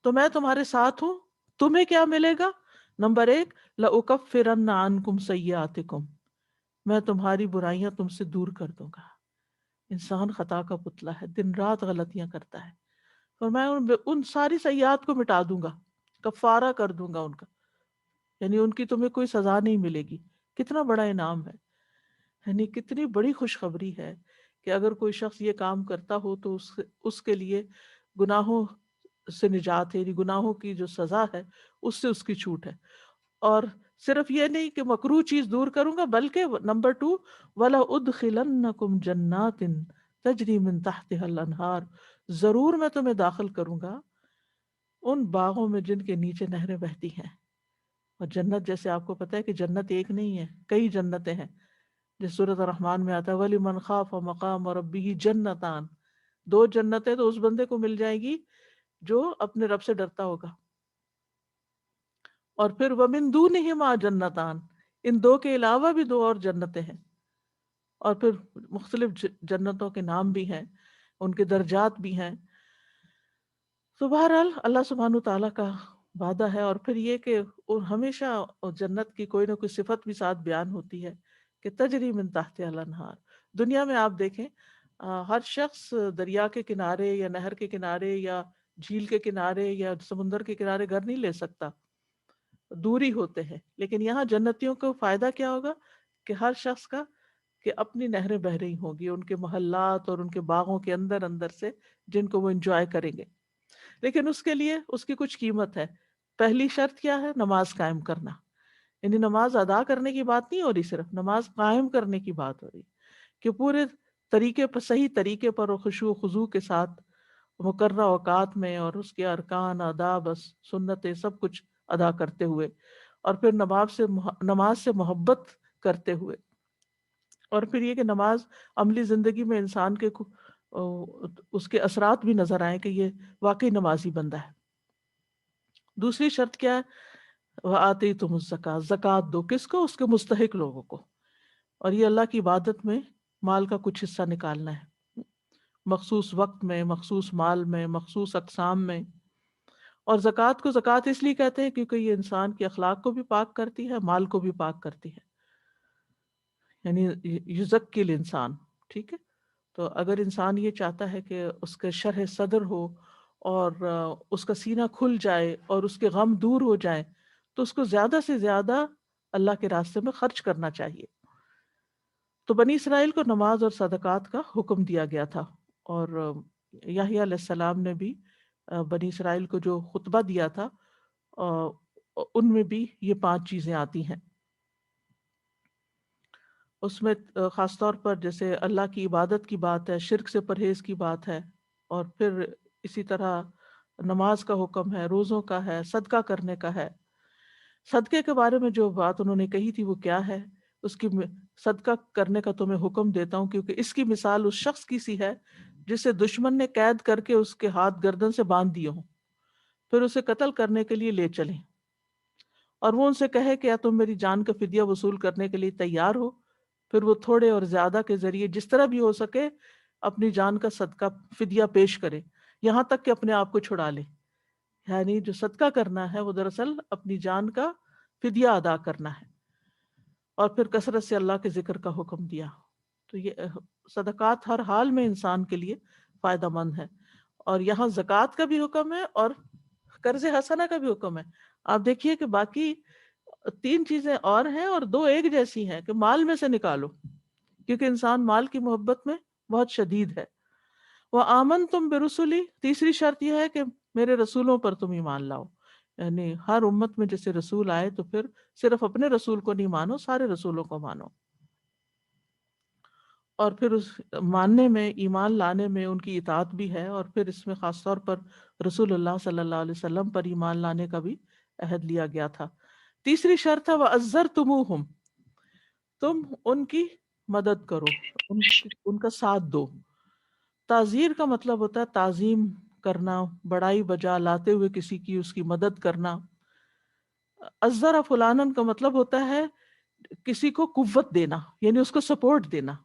تو میں تمہارے ساتھ ہوں. تمہیں کیا ملے گا؟ نمبر 1 لَأُكَفِّرَنَّ عَنْكُمْ سَيِّئَاتِكُمْ، میں تمہاری برائیاں تم سے دور کر دوں گا. انسان خطا کا پتلا ہے، دن رات غلطیاں کرتا ہے، اور میں ان ساری سیئات کو مٹا دوں گا، کفارہ کر دوں گا ان کا، یعنی ان کی تمہیں کوئی سزا نہیں ملے گی. کتنا بڑا انعام ہے، یعنی کتنی بڑی خوشخبری ہے کہ اگر کوئی شخص یہ کام کرتا ہو تو اس کے لیے گناہوں سے نجات ہے، یعنی گناہوں کی جو سزا ہے اس سے اس کی چھوٹ ہے. اور صرف یہ نہیں کہ مکروہ چیز دور کروں گا، بلکہ نمبر 2 وَلَأُدْخِلَنَّكُمْ جَنَّاتٍ تَجْرِي مِن تَحْتِهَا الْأَنْهَارُ، ضرور میں تمہیں داخل کروں گا ان باغوں میں جن کے نیچے نہریں بہتی ہیں. اور جنت جیسے آپ کو پتہ ہے کہ جنت ایک نہیں ہے، کئی جنتیں ہیں. جس سورۃ الرحمن میں آتا ہے وَلِمَنْ خَافَ مَقَامَ رَبِّهِ جَنَّتَانِ، 2 جنتیں تو اس بندے کو مل جائے گی جو اپنے رب سے ڈرتا ہوگا. اور پھر وَمِن دُونِهِمَا جَنَّتَانِ، ان 2 کے علاوہ بھی 2 اور جنتیں ہیں. اور پھر مختلف جنتوں کے نام بھی ہیں، ان کے درجات بھی ہیں. تو بہرحال اللہ سبحانہ تعالیٰ کا وعدہ ہے. اور پھر یہ کہ ہمیشہ جنت کی کوئی نہ کوئی صفت بھی ساتھ بیان ہوتی ہے کہ تجری من تحتہا الانہار. دنیا میں آپ دیکھیں ہر شخص دریا کے کنارے یا نہر کے کنارے یا جھیل کے کنارے یا سمندر کے کنارے گھر نہیں لے سکتا، دوری ہوتے ہیں. لیکن یہاں جنتیوں کو فائدہ کیا ہوگا کہ ہر شخص کا کہ اپنی نہریں بہ رہی ہوں گی ان کے محلات اور ان کے باغوں کے اندر اندر سے، جن کو وہ انجوائے کریں گے. لیکن اس کے لیے اس کی کچھ قیمت ہے. پہلی شرط کیا ہے؟ نماز قائم کرنا. یعنی نماز ادا کرنے کی بات نہیں ہو رہی، صرف نماز قائم کرنے کی بات ہو رہی کہ پورے طریقے پر، صحیح طریقے پر اور خشوع و خضوع کے ساتھ مقررہ اوقات میں اور اس کے ارکان، آداب، سنتیں سب کچھ ادا کرتے ہوئے، اور پھر نماز سے محبت کرتے ہوئے. اور پھر یہ کہ نماز عملی زندگی میں انسان کے اس کے اثرات بھی نظر آئیں کہ یہ واقعی نمازی بندہ ہے. دوسری شرط کیا ہے؟ وَآتَيْتُمُ الزَّكَاةَ، زکوٰۃ دو. کس کو؟ اس کے مستحق لوگوں کو. اور یہ اللہ کی عبادت میں مال کا کچھ حصہ نکالنا ہے، مخصوص وقت میں، مخصوص مال میں، مخصوص اقسام میں. اور زکوٰۃ کو زکوٰۃ اس لیے کہتے ہیں کیونکہ یہ انسان کے اخلاق کو بھی پاک کرتی ہے، مال کو بھی پاک کرتی ہے. یعنی یزکی الانسان. ٹھیک ہے. تو اگر انسان یہ چاہتا ہے کہ اس کے شرح صدر ہو اور اس کا سینہ کھل جائے اور اس کے غم دور ہو جائے، تو اس کو زیادہ سے زیادہ اللہ کے راستے میں خرچ کرنا چاہیے. تو بنی اسرائیل کو نماز اور صدقات کا حکم دیا گیا تھا. اور یحییٰ علیہ السلام نے بھی بنی اسرائیل کو جو خطبہ دیا تھا ان میں بھی یہ 5 چیزیں آتی ہیں. اس میں خاص طور پر جیسے اللہ کی عبادت کی بات ہے، شرک سے پرہیز کی بات ہے، اور پھر اسی طرح نماز کا حکم ہے، روزوں کا ہے، صدقہ کرنے کا ہے. صدقے کے بارے میں جو بات انہوں نے کہی تھی وہ کیا ہے؟ اس کی صدقہ کرنے کا تو میں حکم دیتا ہوں کیونکہ اس کی مثال اس شخص کی سی ہے جسے دشمن نے قید کر کے اس کے ہاتھ گردن سے باندھ دیے ہوں، پھر اسے قتل کرنے کے لیے لے چلیں، اور وہ ان سے کہے کہ یا تم میری جان کا فدیہ وصول کرنے کے لیے تیار ہو. پھر وہ تھوڑے اور زیادہ کے ذریعے جس طرح بھی ہو سکے اپنی جان کا صدقہ فدیہ پیش کرے، یہاں تک کہ اپنے آپ کو چھڑا لے. یعنی جو صدقہ کرنا ہے وہ دراصل اپنی جان کا فدیہ ادا کرنا ہے. اور پھر کثرت سے اللہ کے ذکر کا حکم دیا. تو یہ صدقات ہر حال میں انسان کے لیے فائدہ مند ہے. اور یہاں زکوٰۃ کا بھی حکم ہے اور قرض حسنہ کا بھی حکم ہے. آپ دیکھیے کہ باقی 3 چیزیں اور ہیں اور 2 ایک جیسی ہیں کہ مال میں سے نکالو، کیونکہ انسان مال کی محبت میں بہت شدید ہے. وَآمَنْتُمْ بِرُسُلِي، تیسری شرط یہ ہے کہ میرے رسولوں پر تم ایمان لاؤ. یعنی ہر امت میں جیسے رسول آئے تو پھر صرف اپنے رسول کو نہیں مانو، سارے رسولوں کو مانو. اور پھر اس ماننے میں، ایمان لانے میں ان کی اطاعت بھی ہے. اور پھر اس میں خاص طور پر رسول اللہ صلی اللہ علیہ وسلم پر ایمان لانے کا بھی عہد لیا گیا تھا. تیسری شرط ہے وَعَزَّرْتُمُوهُمْ، تم ان کی مدد کرو، ان کا ساتھ دو. تعزیر کا مطلب ہوتا ہے تعظیم کرنا، بڑائی بجا لاتے ہوئے کسی کی اس کی مدد کرنا. عزّر فلانن کا مطلب ہوتا ہے کسی کو قوت دینا، یعنی اس کو سپورٹ دینا،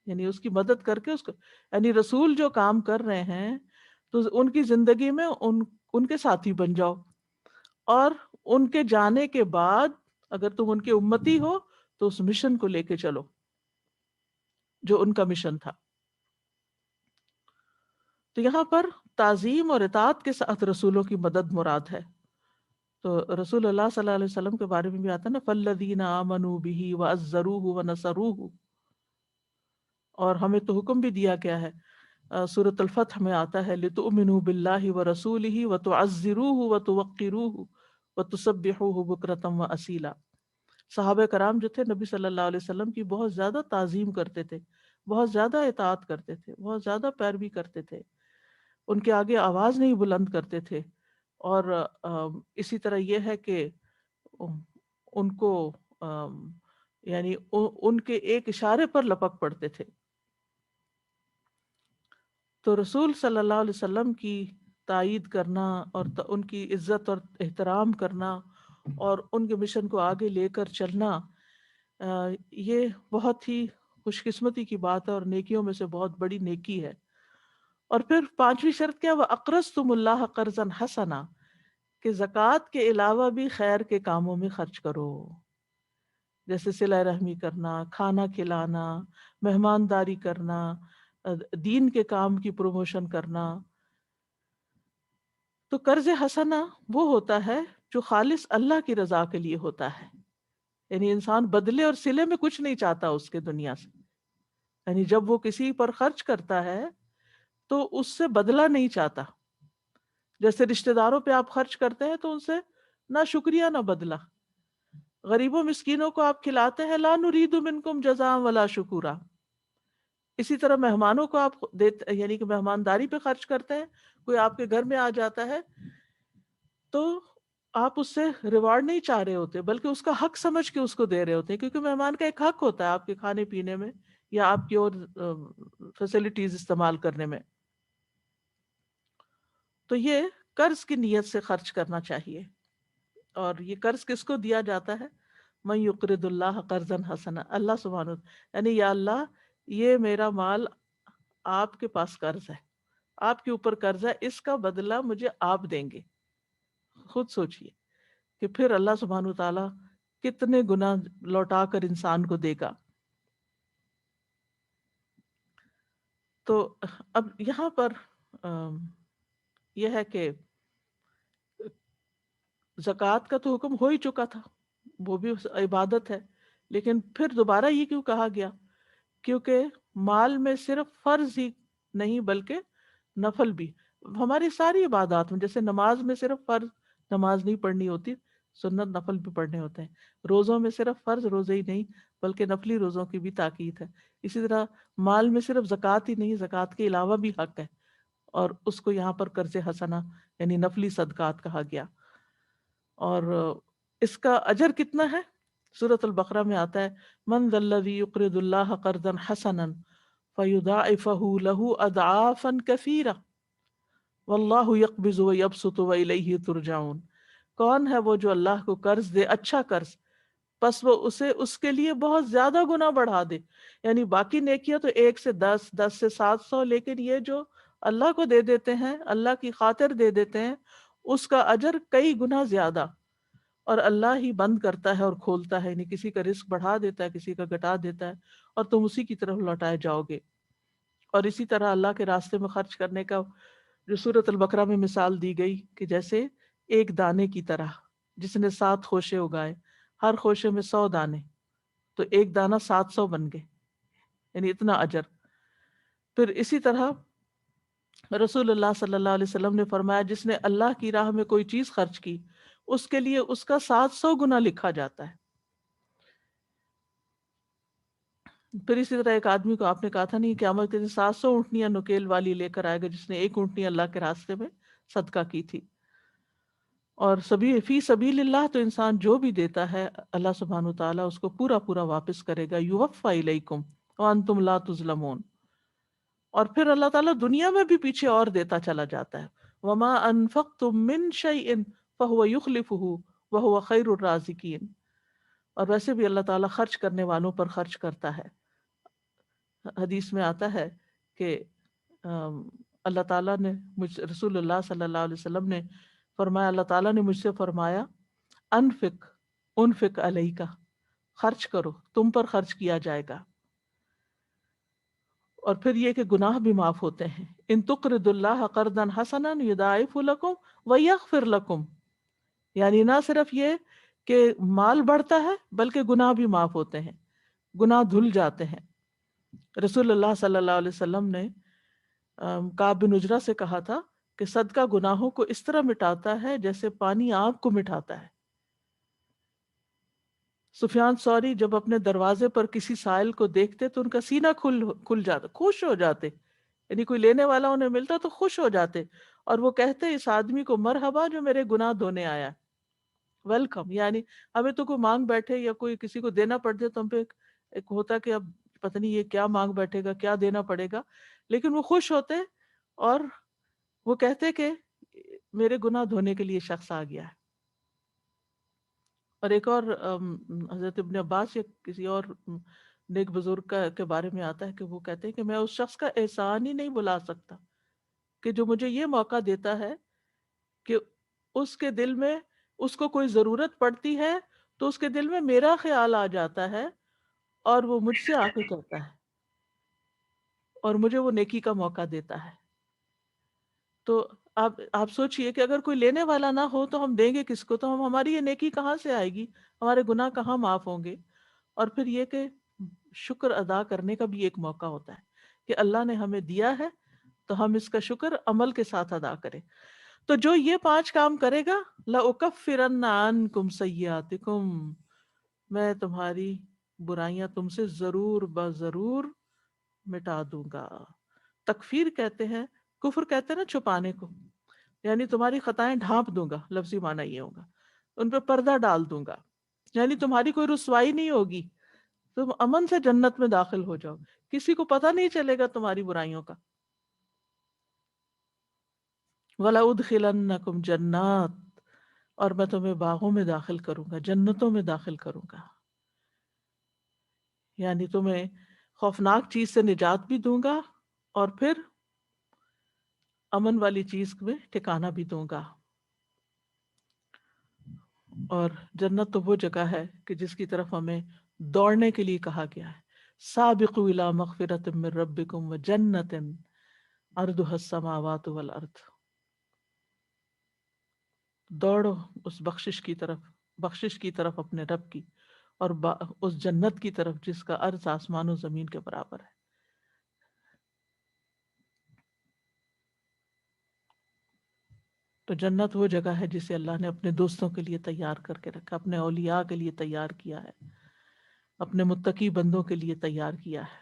یعنی اس کی مدد کر کے اس کو، یعنی رسول جو کام کر رہے ہیں تو ان کی زندگی میں ان کے ساتھی بن جاؤ، اور ان کے جانے کے بعد اگر تم ان کے امتی ہو تو اس مشن کو لے کے چلو جو ان کا مشن تھا. تو یہاں پر تعظیم اور اطاعت کے ساتھ رسولوں کی مدد مراد ہے. تو رسول اللہ صلی اللہ علیہ وسلم کے بارے میں بھی آتا ہے نا فَالَّذِينَ آمَنُوا بِهِ وَعَزَّرُوهُ وَنَصَرُوهُ. اور ہمیں تو حکم بھی دیا گیا ہے، سورۃ الفتح میں آتا ہے لِتُؤْمِنُوا بِاللَّهِ وَرَسُولِهِ وَتُعَزِّرُوهُ وَتُوَقِّرُوهُ وَتُسَبِّحُوهُ بُكْرَةً وَأَصِيلًا. صحابہ کرام جو تھے نبی صلی اللہ علیہ وسلم کی بہت زیادہ تعظیم کرتے تھے، بہت زیادہ اطاعت کرتے تھے، بہت زیادہ پیروی کرتے تھے، ان کے آگے آواز نہیں بلند کرتے تھے. اور اسی طرح یہ ہے کہ ان کو یعنی ان کے ایک اشارے پر لپک پڑتے تھے. تو رسول صلی اللہ علیہ وسلم کی تائید کرنا اور ان کی عزت اور احترام کرنا اور ان کے مشن کو آگے لے کر چلنا، یہ بہت ہی خوش قسمتی کی بات ہے اور نیکیوں میں سے بہت بڑی نیکی ہے. اور پھر 5ویں شرط کیا؟ وَأَقْرَضْتُمُ اللَّهَ قَرْضًا حَسَنًا، کہ زکوٰۃ کے علاوہ بھی خیر کے کاموں میں خرچ کرو، جیسے صلہ رحمی کرنا، کھانا کھلانا، مہمانداری کرنا، دین کے کام کی پروموشن کرنا. تو قرض حسنہ وہ ہوتا ہے جو خالص اللہ کی رضا کے لیے ہوتا ہے، یعنی انسان بدلے اور صلے میں کچھ نہیں چاہتا اس کے دنیا سے. یعنی جب وہ کسی پر خرچ کرتا ہے تو اس سے بدلہ نہیں چاہتا. جیسے رشتہ داروں پہ آپ خرچ کرتے ہیں تو ان سے نہ شکریہ نہ بدلہ. غریبوں مسکینوں کو آپ کھلاتے ہیں، لا نرید منکم جزاء ولا شکورا. اسی طرح مہمانوں کو آپ دیتے، یعنی کہ مہمانداری پہ خرچ کرتے ہیں. کوئی آپ کے گھر میں آ جاتا ہے تو آپ اس سے ریوارڈ نہیں چاہ رہے ہوتے، بلکہ اس کا حق سمجھ کے اس کو دے رہے ہوتے ہیں، کیونکہ مہمان کا ایک حق ہوتا ہے آپ کے کھانے پینے میں یا آپ کی اور فیسلٹیز استعمال کرنے میں. تو یہ قرض کی نیت سے خرچ کرنا چاہیے. اور یہ قرض کس کو دیا جاتا ہے؟ من یقرض اللہ قرضا حسنا، اللہ سبحانہ، یعنی یا اللہ یہ میرا مال آپ کے پاس قرض ہے، آپ کے اوپر قرض ہے، اس کا بدلہ مجھے آپ دیں گے. خود سوچئے کہ پھر اللہ سبحانہ تعالیٰ کتنے گناہ لوٹا کر انسان کو دے گا. تو اب یہاں پر یہ ہے کہ زکوٰۃ کا تو حکم ہو ہی چکا تھا، وہ بھی عبادت ہے، لیکن پھر دوبارہ یہ کیوں کہا گیا؟ کیونکہ مال میں صرف فرض ہی نہیں بلکہ نفل بھی. ہماری ساری عبادات میں، جیسے نماز میں صرف فرض نماز نہیں پڑھنی ہوتی، سنت نفل بھی پڑھنے ہوتے ہیں. روزوں میں صرف فرض روزے ہی نہیں بلکہ نفلی روزوں کی بھی تاکید ہے. اسی طرح مال میں صرف زکوٰۃ ہی نہیں، زکوٰۃ کے علاوہ بھی حق ہے، اور اس کو یہاں پر قرض حسنہ یعنی نفلی صدقات کہا گیا. اور اس کا اجر کتنا ہے؟ سورۃ البقرہ میں آتا ہے من ذا الذی یقرض اللہ قرضا حسنا فیضاعفہ لہ اضعافا کثیرہ واللہ یقبض ویبسط والیہ ترجعون. کون ہے وہ جو اللہ کو قرض دے، اچھا قرض، پس وہ اسے اس کے لیے بہت زیادہ گنا بڑھا دے. یعنی باقی نیکیاں تو 1 سے 10، 10 سے 700، لیکن یہ جو اللہ کو دے دیتے ہیں، اللہ کی خاطر دے دیتے ہیں، اس کا اجر کئی گنا زیادہ. اور اللہ ہی بند کرتا ہے اور کھولتا ہے، یعنی کسی کا رزق بڑھا دیتا ہے، کسی کا گھٹا دیتا ہے، اور تم اسی کی طرف لوٹائے جاؤ گے. اور اسی طرح اللہ کے راستے میں خرچ کرنے کا جو سورۃ البقرہ میں مثال دی گئی کہ جیسے ایک دانے کی طرح، جس نے 7 خوشے اگائے، ہر خوشے میں 100 دانے، تو ایک دانہ 700 بن گئے، یعنی اتنا اجر. پھر اسی طرح رسول اللہ صلی اللہ علیہ وسلم نے فرمایا جس نے اللہ کی راہ میں کوئی چیز خرچ کی، اس کے لیے اس کا 700 گنا لکھا جاتا ہے. پھر اسی طرح ایک آدمی کو آپ نے کہا تھا نہیں، قیامت کے دن 700 اونٹنیاں نکیل والی لے کر آئے گا جس نے ایک اونٹنی اللہ کے راستے میں صدقہ کی تھی. اور فی سبیل اللہ تو انسان جو بھی دیتا ہے اللہ سبحانہ تعالیٰ اس کو پورا پورا واپس کرے گا. یوفی الیکم وانتم لا تظلمون. اور پھر اللہ تعالیٰ دنیا میں بھی پیچھے اور دیتا چلا جاتا ہے. وما انفقتم من شیء فہو یخلفہ وہو خیر الرازقین. اور ویسے بھی اللہ تعالیٰ خرچ کرنے والوں پر خرچ کرتا ہے. حدیث میں آتا ہے کہ اللہ تعالیٰ نے رسول اللہ صلی اللہ علیہ وسلم نے فرمایا، اللہ تعالیٰ نے مجھ سے فرمایا انفق علیکا، خرچ کرو، تم پر خرچ کیا جائے گا. اور پھر یہ کہ گناہ بھی معاف ہوتے ہیں. ان تقرضوا اللہ قرضا حسنا یضاعف لکم ویغفر لکم. یعنی نہ صرف یہ کہ مال بڑھتا ہے بلکہ گناہ بھی معاف ہوتے ہیں، گناہ دھل جاتے ہیں. رسول اللہ صلی اللہ علیہ وسلم نے کعب بن عجرہ سے کہا تھا کہ صدقہ گناہوں کو اس طرح مٹاتا ہے جیسے پانی آگ کو مٹاتا ہے. سفیان ثوری جب اپنے دروازے پر کسی سائل کو دیکھتے تو ان کا سینہ کھل جاتا، خوش ہو جاتے، یعنی کوئی لینے والا انہیں ملتا تو خوش ہو جاتے، اور وہ کہتے اس آدمی کو مرحبا جو میرے گناہ دھونے آیا، ویلکم. یعنی ہمیں تو کوئی مانگ بیٹھے یا کوئی کسی کو دینا پڑ جائے تو ہم پہ ایک ہوتا کہ اب پتہ نہیں یہ کیا مانگ بیٹھے گا، کیا دینا پڑے گا، لیکن وہ خوش ہوتے اور وہ کہتے کہ میرے گناہ دھونے کے لیے شخص آ گیا ہے. اور ایک اور حضرت ابن عباس یا کسی اور نیک بزرگ کے بارے میں آتا ہے کہ وہ کہتے ہیں کہ میں اس شخص کا احسان ہی نہیں بھلا سکتا کہ جو مجھے یہ موقع دیتا ہے کہ اس کے دل میں اس کو کوئی ضرورت پڑتی ہے تو اس کے دل میں میرا خیال آ جاتا ہے اور وہ مجھ سے آ کے کرتا ہے اور مجھے وہ نیکی کا موقع دیتا ہے. تو آپ سوچئے کہ اگر کوئی لینے والا نہ ہو تو ہم دیں گے کس کو؟ تو ہماری یہ نیکی کہاں سے آئے گی؟ ہمارے گناہ کہاں معاف ہوں گے؟ اور پھر یہ کہ شکر ادا کرنے کا بھی ایک موقع ہوتا ہے کہ اللہ نے ہمیں دیا ہے تو ہم اس کا شکر عمل کے ساتھ ادا کریں. تو جو یہ 5 کام کرے گا لَأُكَفِّرَنَّ عَنْكُمْ سَيِّئَاتِكُمْ، میں تمہاری برائیاں تم سے ضرور بضرور مٹا دوں گا. تکفیر کہتے ہیں، کفر کہتے ہیں نا چھپانے کو، یعنی تمہاری خطائیں ڈھانپ دوں گا، لفظی معنی یہ ہوگا، ان پہ پردہ ڈال دوں گا، یعنی تمہاری کوئی رسوائی نہیں ہوگی، تم امن سے جنت میں داخل ہو جاؤ، کسی کو پتہ نہیں چلے گا تمہاری برائیوں کا. وَلَأُدْخِلَنَّكُمْ جَنَّاتٍ، اور میں تمہیں باغوں میں داخل کروں گا، جنتوں میں داخل کروں گا، یعنی تمہیں خوفناک چیز سے نجات بھی دوں گا اور پھر امن والی چیز میں ٹھکانہ بھی دوں گا. اور جنت تو وہ جگہ ہے کہ جس کی طرف ہمیں دوڑنے کے لیے کہا گیا ہے. سابقوا الی مغفرۃ من ربکم وجنۃ عرضها السماوات والارض، دوڑو اس بخشش کی طرف اپنے رب کی، اور اس جنت کی طرف جس کا عرض آسمان و زمین کے برابر ہے. تو جنت وہ جگہ ہے جسے اللہ نے اپنے دوستوں کے لیے تیار کر کے رکھا، اپنے اولیاء کے لیے تیار کیا ہے، اپنے متقی بندوں کے لیے تیار کیا ہے.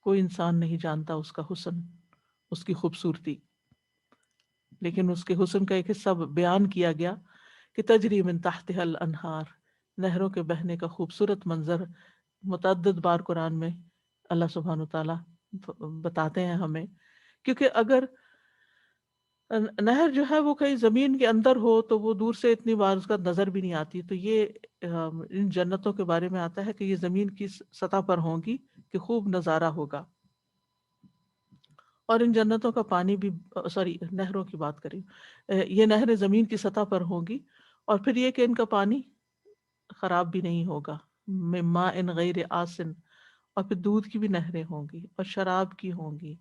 کوئی انسان نہیں جانتا اس کا حسن، اس کی خوبصورتی، لیکن اس کے حسن کا ایک حصہ بیان کیا گیا کہ تجری من تحتها الانہار، نہروں کے بہنے کا خوبصورت منظر متعدد بار قرآن میں اللہ سبحانہ وتعالیٰ بتاتے ہیں ہمیں. کیونکہ اگر نہر جو ہے وہ کہیں زمین کے اندر ہو تو وہ دور سے اتنی بار اس کا نظر بھی نہیں آتی. تو یہ ان جنتوں کے بارے میں آتا ہے کہ یہ زمین کی سطح پر ہوں گی کہ خوب نظارہ ہوگا. اور ان جنتوں کا پانی بھی نہروں کی بات کریں، یہ نہریں زمین کی سطح پر ہوں گی، اور پھر یہ کہ ان کا پانی خراب بھی نہیں ہوگا. من ماء غیر آسن، اور پھر دودھ کی بھی نہریں ہوں گی، اور شراب کی ہوں گی،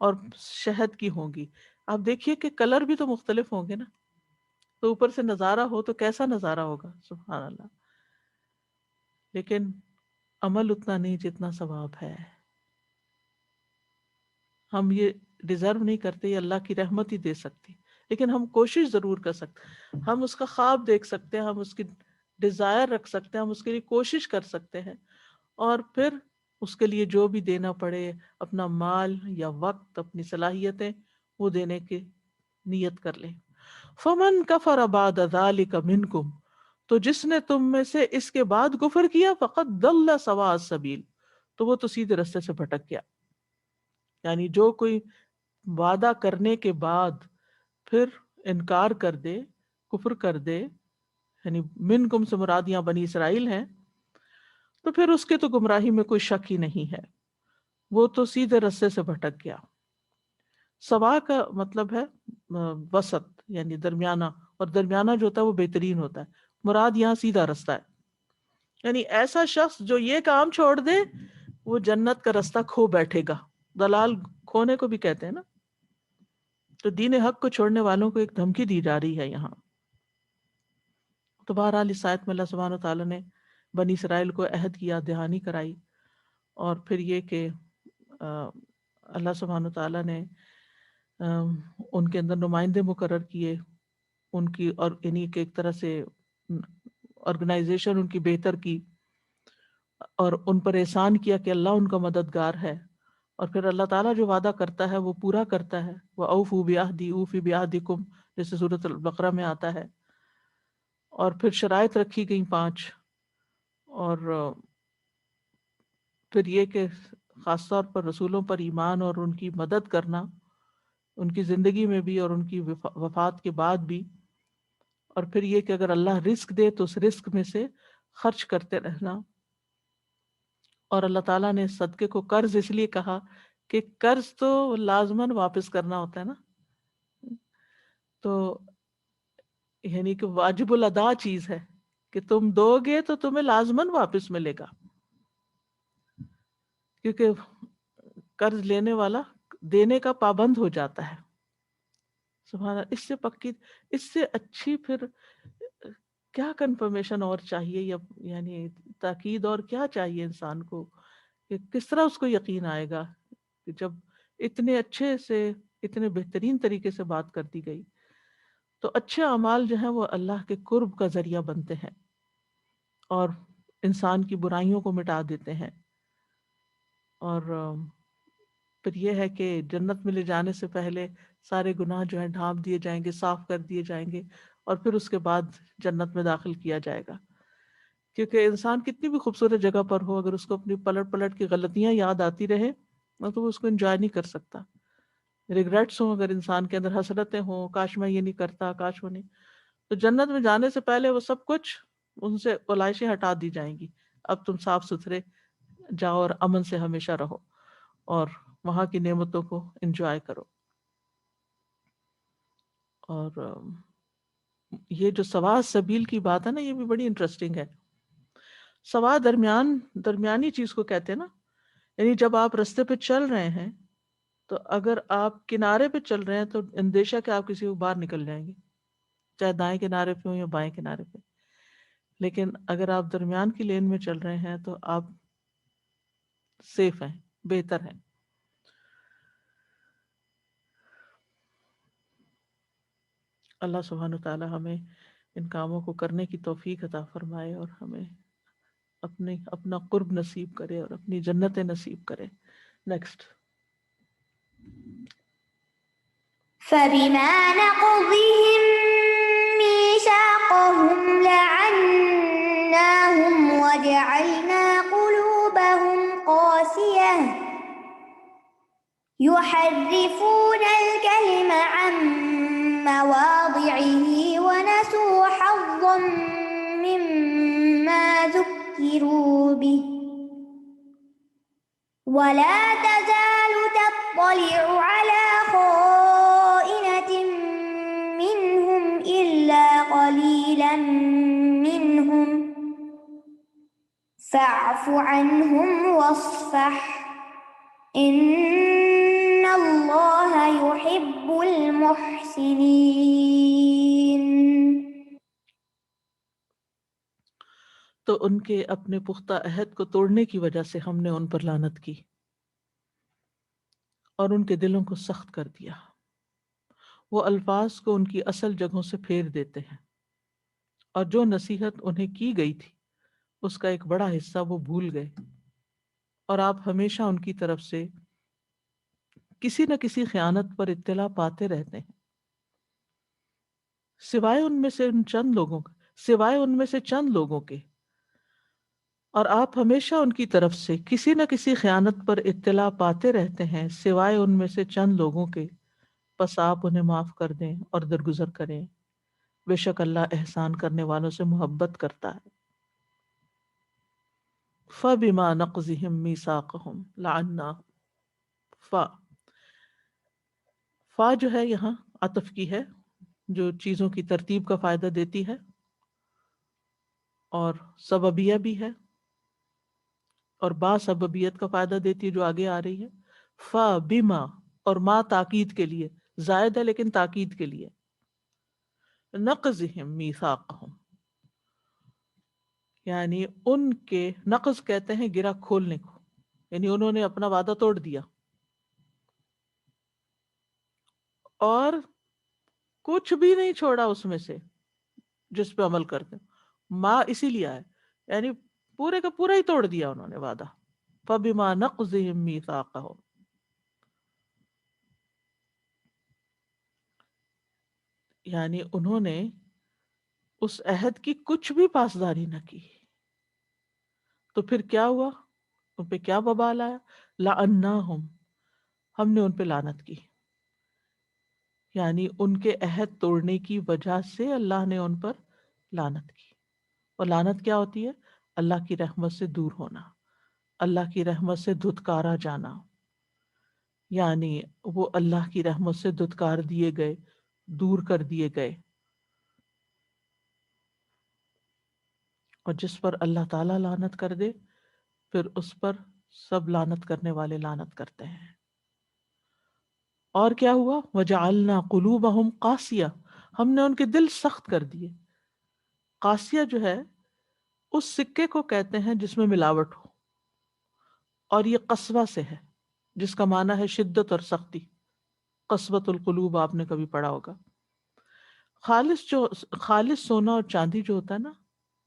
اور شہد کی ہوں گی. آپ دیکھیے کہ کلر بھی تو مختلف ہوں گے نا، تو اوپر سے نظارہ ہو تو کیسا نظارہ ہوگا، سبحان اللہ. لیکن عمل اتنا نہیں جتنا ثواب ہے. ہم یہ ڈیزرو نہیں کرتے، یہ اللہ کی رحمت ہی دے سکتی، لیکن ہم کوشش ضرور کر سکتے، ہم اس کا خواب دیکھ سکتے ہیں، ہم اس کی ڈیزائر رکھ سکتے ہیں، ہم اس کے لیے کوشش کر سکتے ہیں، اور پھر اس کے لیے جو بھی دینا پڑے، اپنا مال یا وقت، اپنی صلاحیتیں، وہ دینے کی نیت کر لیں. فمن کفر بعد ذلک منکم، تو جس نے تم میں سے اس کے بعد کفر کیا، فقد ضل سواء السبیل، تو وہ تو سیدھے رستے سے بھٹک گیا. یعنی جو کوئی وعدہ کرنے کے بعد پھر انکار کر دے، کفر کر دے، یعنی منکم سے مراد یہاں بنی اسرائیل ہیں، تو پھر اس کے تو گمراہی میں کوئی شک ہی نہیں ہے، وہ تو سیدھے رستے سے بھٹک گیا. سوا کا مطلب ہے وسط، یعنی درمیانہ، اور درمیانہ جو ہوتا ہے وہ بہترین ہوتا ہے. مراد یہاں سیدھا رستہ ہے، یعنی ایسا شخص جو یہ کام چھوڑ دے وہ جنت کا رستہ کھو بیٹھے گا. دلال کھونے کو بھی کہتے ہیں نا. تو دین حق کو چھوڑنے والوں کو ایک دھمکی دی جا رہی ہے یہاں. تو بہرحال اس آیت میں اللہ سبحانہ وتعالیٰ نے بنی اسرائیل کو عہد کی یاد دہانی کرائی، اور پھر یہ کہ اللہ سبحانہ وتعالیٰ نے ان کے اندر نمائندے مقرر کیے ان کی، اور یعنی کہ ایک طرح سے آرگنائزیشن ان کی بہتر کی، اور ان پر احسان کیا کہ اللہ ان کا مددگار ہے. اور پھر اللہ تعالیٰ جو وعدہ کرتا ہے وہ پورا کرتا ہے. وَأَوْفُوا بِعَهْدِي أُوفِ بِعَهْدِكُمْ، جیسے سورۃ البقرہ میں آتا ہے. اور پھر شرائط رکھی گئیں 5، اور پھر یہ کہ خاص طور پر رسولوں پر ایمان اور ان کی مدد کرنا، ان کی زندگی میں بھی اور ان کی وفات کے بعد بھی. اور پھر یہ کہ اگر اللہ رزق دے تو اس رزق میں سے خرچ کرتے رہنا. اور اللہ تعالیٰ نے صدقے کو قرض اس لیے کہا کہ قرض تو لازماً واپس کرنا ہوتا ہے نا، تو یعنی کہ واجب الادا چیز ہے کہ تم دو گے تو تمہیں لازماً واپس ملے گا، کیونکہ قرض لینے والا دینے کا پابند ہو جاتا ہے. سبحان اللہ. اس سے پکی، اس سے اچھی پھر کیا کنفرمیشن اور چاہیے، یا یعنی تاکید اور کیا چاہیے انسان کو، کہ کس طرح اس کو یقین آئے گا کہ جب اتنے اچھے سے، اتنے بہترین طریقے سے بات کر دی گئی. تو اچھے اعمال جو ہیں وہ اللہ کے قرب کا ذریعہ بنتے ہیں اور انسان کی برائیوں کو مٹا دیتے ہیں. اور پھر یہ ہے کہ جنت میں لے جانے سے پہلے سارے گناہ جو ہیں ڈھانپ دیے جائیں گے، صاف کر دیے جائیں گے، اور پھر اس کے بعد جنت میں داخل کیا جائے گا. کیونکہ انسان کتنی بھی خوبصورت جگہ پر ہو، اگر اس کو اپنی پلٹ پلٹ کی غلطیاں یاد آتی رہے تو وہ اس کو انجوائے نہیں کر سکتا. ریگریٹس ہوں، اگر انسان کے اندر حسرتیں ہوں، کاش میں یہ نہیں کرتا، کاش وہ نہیں، تو جنت میں جانے سے پہلے وہ سب کچھ ان سے قلائشیں ہٹا دی جائیں گی. اب تم صاف ستھرے جاؤ اور امن سے ہمیشہ رہو اور وہاں کی نعمتوں کو انجوائے کرو. اور یہ جو سوا سبیل کی بات ہے نا، یہ بھی بڑی انٹرسٹنگ ہے. سوا درمیانی چیز کو کہتے ہیں نا، یعنی جب آپ رستے پہ چل رہے ہیں تو اگر آپ کنارے پہ چل رہے ہیں تو اندیشہ کہ آپ کسی کو باہر نکل جائیں گے، چاہے دائیں کنارے پہ ہوں یا بائیں کنارے پہ. لیکن اگر آپ درمیان کی لین میں چل رہے ہیں تو آپ سیف ہیں، بہتر ہیں. اللہ سبحانہ وتعالی ہمیں ان کاموں کو کرنے کی توفیق عطا فرمائے اور ہمیں اپنا قرب نصیب کرے اور اپنی جنت نصیب کرے. نیکسٹ. فبما نقضهم ميثاقهم لعناهم وجعلنا قلوبهم قاسية يحرفون الكلم عن مواضعه ونسوا حظا مما ذكروا به ولا تزال تطلع على خائنة منهم إلا قليلا منهم فاعف عنهم واصفح إن الله يحب المحسنين. تو ان کے اپنے پختہ عہد کو توڑنے کی وجہ سے ہم نے ان پر لعنت کی اور ان کے دلوں کو سخت کر دیا. وہ الفاظ کو ان کی اصل جگہوں سے پھیر دیتے ہیں اور جو نصیحت انہیں کی گئی تھی اس کا ایک بڑا حصہ وہ بھول گئے، اور آپ ہمیشہ ان کی طرف سے کسی نہ کسی خیانت پر اطلاع پاتے رہتے ہیں، سوائے ان میں سے چند لوگوں کے. اور آپ ہمیشہ ان کی طرف سے کسی نہ کسی خیانت پر اطلاع پاتے رہتے ہیں سوائے ان میں سے چند لوگوں کے، پس آپ انہیں معاف کر دیں اور درگزر کریں. بے شک اللہ احسان کرنے والوں سے محبت کرتا ہے. فَبِمَا نَقْضِهِمْ مِيثَاقَهُمْ لَعَنَّاهُمْ. فا جو ہے یہاں عطف کی ہے، جو چیزوں کی ترتیب کا فائدہ دیتی ہے، اور سببیہ بھی ہے، اور با سببیت کا فائدہ دیتی ہے جو آگے آ رہی ہے. فا بما، اور ما تاکید کے لیے زائد ہے لیکن تاکید کے لیے. نقضہم میثاقہم، یعنی ان کے، نقض کہتے ہیں گرہ کھولنے کو، یعنی انہوں نے اپنا وعدہ توڑ دیا اور کچھ بھی نہیں چھوڑا اس میں سے جس پہ عمل کرتے. ما اسی لیے آئے، یعنی پورے کا پورا ہی توڑ دیا انہوں نے وعدہ. فَبِمَا نَقْضِهِمْ مِيثَاقَهُمْ، یعنی انہوں نے اس عہد کی کچھ بھی پاسداری نہ کی. تو پھر کیا ہوا، ان پہ کیا وبال آیا؟ لَعَنَّاهُمْ، ہم نے ان پہ لعنت کی، یعنی ان کے عہد توڑنے کی وجہ سے اللہ نے ان پر لعنت کی اور لعنت کیا ہوتی ہے؟ اللہ کی رحمت سے دور ہونا، اللہ کی رحمت سے دھتکارا جانا، یعنی وہ اللہ کی رحمت سے دھتکار دیے گئے، دور کر دیے گئے. اور جس پر اللہ تعالیٰ لعنت کر دے پھر اس پر سب لعنت کرنے والے لعنت کرتے ہیں. اور کیا ہوا؟ وَجَعَلْنَا قُلُوبَهُمْ قَاسِيَةً، ہم نے ان کے دل سخت کر دیے. قاسیہ جو ہے اس سکے کو کہتے ہیں جس میں ملاوٹ ہو، اور یہ قسوہ سے ہے جس کا معنی ہے شدت اور سختی. قسوۃ القلوب آپ نے کبھی پڑھا ہوگا. خالص سونا اور چاندی جو ہوتا ہے نا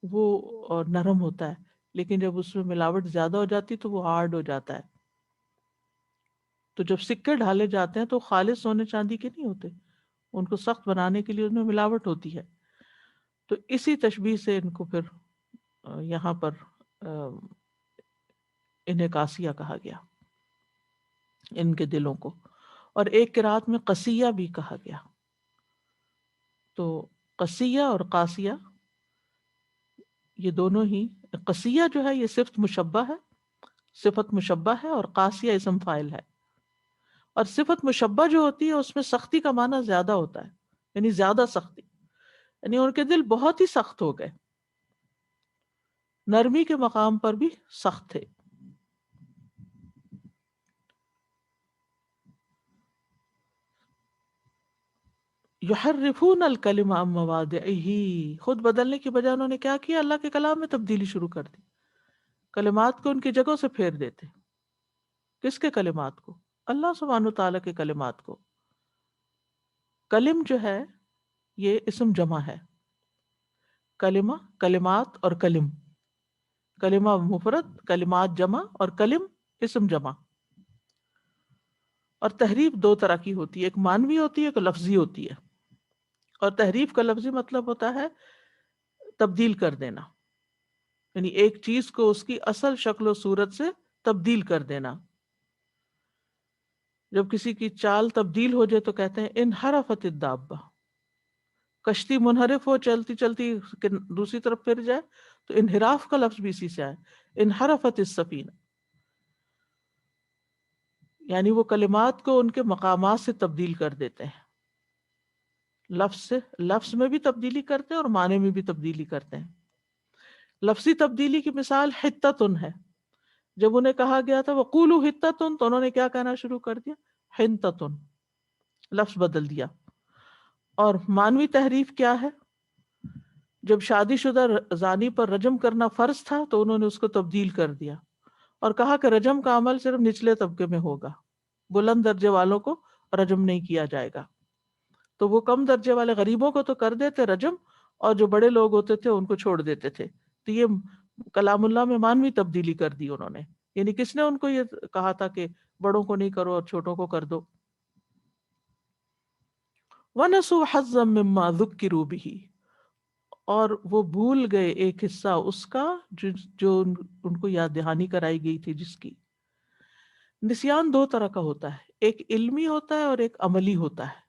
وہ نرم ہوتا ہے، لیکن جب اس میں ملاوٹ زیادہ ہو جاتی تو وہ ہارڈ ہو جاتا ہے. تو جب سکے ڈھالے جاتے ہیں تو خالص سونے چاندی کے نہیں ہوتے، ان کو سخت بنانے کے لیے ان میں ملاوٹ ہوتی ہے. تو اسی تشبیہ سے ان کو پھر یہاں پر انہیں قاسیہ کہا گیا، ان کے دلوں کو. اور ایک قرات میں قسیہ بھی کہا گیا. تو قسیہ اور قاسیہ یہ دونوں ہی، قسیہ جو ہے یہ صفت مشبہ ہے، صفت مشبہ ہے، اور قاسیہ اسم فاعل ہے. اور صفت مشبہ جو ہوتی ہے اس میں سختی کا معنی زیادہ ہوتا ہے، یعنی زیادہ سختی، یعنی ان کے دل بہت ہی سخت ہو گئے، نرمی کے مقام پر بھی سخت تھے. یحرفون الکلم عن مواضعہ، خود بدلنے کی بجائے انہوں نے کیا کیا؟ اللہ کے کلام میں تبدیلی شروع کر دی، کلمات کو ان کی جگہوں سے پھیر دیتے. کس کے کلمات کو؟ اللہ سبحانہ وتعالیٰ کے کلمات کو. کلم جو ہے یہ اسم جمع ہے، کلمہ کلمات اور کلم، کلمہ مفرد، کلمات جمع، اور کلم اسم جمع. اور تحریف دو طرح کی ہوتی ہے، ایک معنوی ہوتی ہے، ایک لفظی ہوتی ہے. اور تحریف کا لفظی مطلب ہوتا ہے تبدیل کر دینا، یعنی ایک چیز کو اس کی اصل شکل و صورت سے تبدیل کر دینا. جب کسی کی چال تبدیل ہو جائے تو کہتے ہیں انحرفت الدابہ، کشتی منحرف ہو، چلتی چلتی دوسری طرف پھر جائے تو انحراف کا لفظ بھی اسی سے آئے، انحرفت السفینہ، یعنی وہ کلمات کو ان کے مقامات سے تبدیل کر دیتے ہیں. لفظ میں بھی تبدیلی کرتے ہیں اور معنی میں بھی تبدیلی کرتے ہیں. لفظی تبدیلی کی مثال حتتن ہے. جب انہیں کہا گیا تھا وقولوا حتتن تو انہوں نے کیا کہنا شروع کر دیا؟ حنتتن، لفظ بدل دیا. اور معنوی تحریف کیا ہے؟ جب شادی شدہ زانی پر رجم کرنا فرض تھا تو انہوں نے اس کو تبدیل کر دیا اور کہا کہ رجم کا عمل صرف نچلے طبقے میں ہوگا، بلند درجے والوں کو رجم نہیں کیا جائے گا. تو وہ کم درجے والے غریبوں کو تو کر دیتے رجم، اور جو بڑے لوگ ہوتے تھے ان کو چھوڑ دیتے تھے. تو یہ کلام اللہ میں معنوی تبدیلی کر دی انہوں نے. یعنی کس نے ان کو یہ کہا تھا کہ بڑوں کو نہیں کرو اور چھوٹوں کو کر دو؟ وَنَسُوا حَظًّا مِّمَّا ذُكِّرُوا بِهِ، اور وہ بھول گئے ایک حصہ اس کا جو ان کو یاد دہانی کرائی گئی تھی جس کی. نسیان دو طرح کا ہوتا ہے، ایک علمی ہوتا ہے اور ایک عملی ہوتا ہے.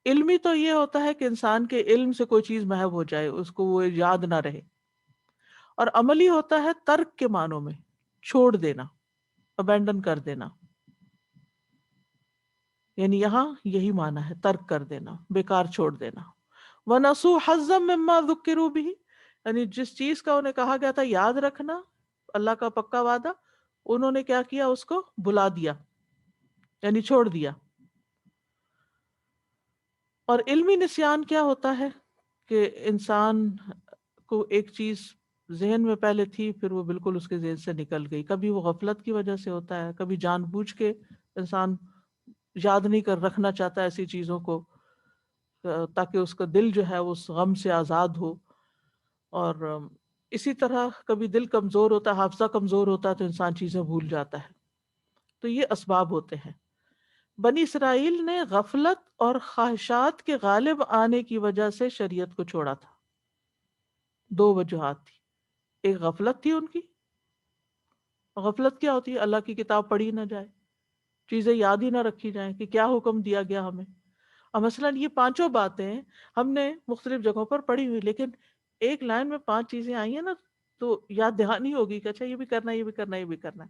علمی تو یہ ہوتا ہے کہ انسان کے علم سے کوئی چیز محو ہو جائے، اس کو وہ یاد نہ رہے. اور عملی ہوتا ہے ترک کے معنوں میں، چھوڑ دینا، ابینڈن کر دینا. یعنی یہاں یہی معنی ہے، ترک کر دینا، بیکار چھوڑ دینا. وَنَسُوا حَظًّا مِّمَّا ذُكِّرُوا بِهِ، یعنی جس چیز کا انہیں کہا گیا تھا یاد رکھنا، اللہ کا پکا وعدہ، انہوں نے کیا کیا؟ اس کو بھلا دیا، یعنی چھوڑ دیا. اور علمی نسیان کیا ہوتا ہے کہ انسان کو ایک چیز ذہن میں پہلے تھی پھر وہ بالکل اس کے ذہن سے نکل گئی. کبھی وہ غفلت کی وجہ سے ہوتا ہے، کبھی جان بوجھ کے انسان یاد نہیں کر رکھنا چاہتا ایسی چیزوں کو تاکہ اس کا دل جو ہے اس غم سے آزاد ہو. اور اسی طرح کبھی دل کمزور ہوتا ہے، حافظہ کمزور ہوتا ہے تو انسان چیزیں بھول جاتا ہے. تو یہ اسباب ہوتے ہیں. بنی اسرائیل نے غفلت اور خواہشات کے غالب آنے کی وجہ سے شریعت کو چھوڑا تھا. دو وجوہات تھی، ایک غفلت تھی ان کی. غفلت کیا ہوتی ہے؟ اللہ کی کتاب پڑھی نہ جائے، چیزیں یاد ہی نہ رکھی جائیں کہ کیا حکم دیا گیا ہمیں. اب مثلاً یہ پانچوں باتیں ہم نے مختلف جگہوں پر پڑھی ہوئی، لیکن ایک لائن میں 5 چیزیں آئی ہیں نا تو یاد دہانی ہوگی کہ اچھا یہ بھی کرنا ہے، یہ بھی کرنا ہے، یہ بھی کرنا ہے.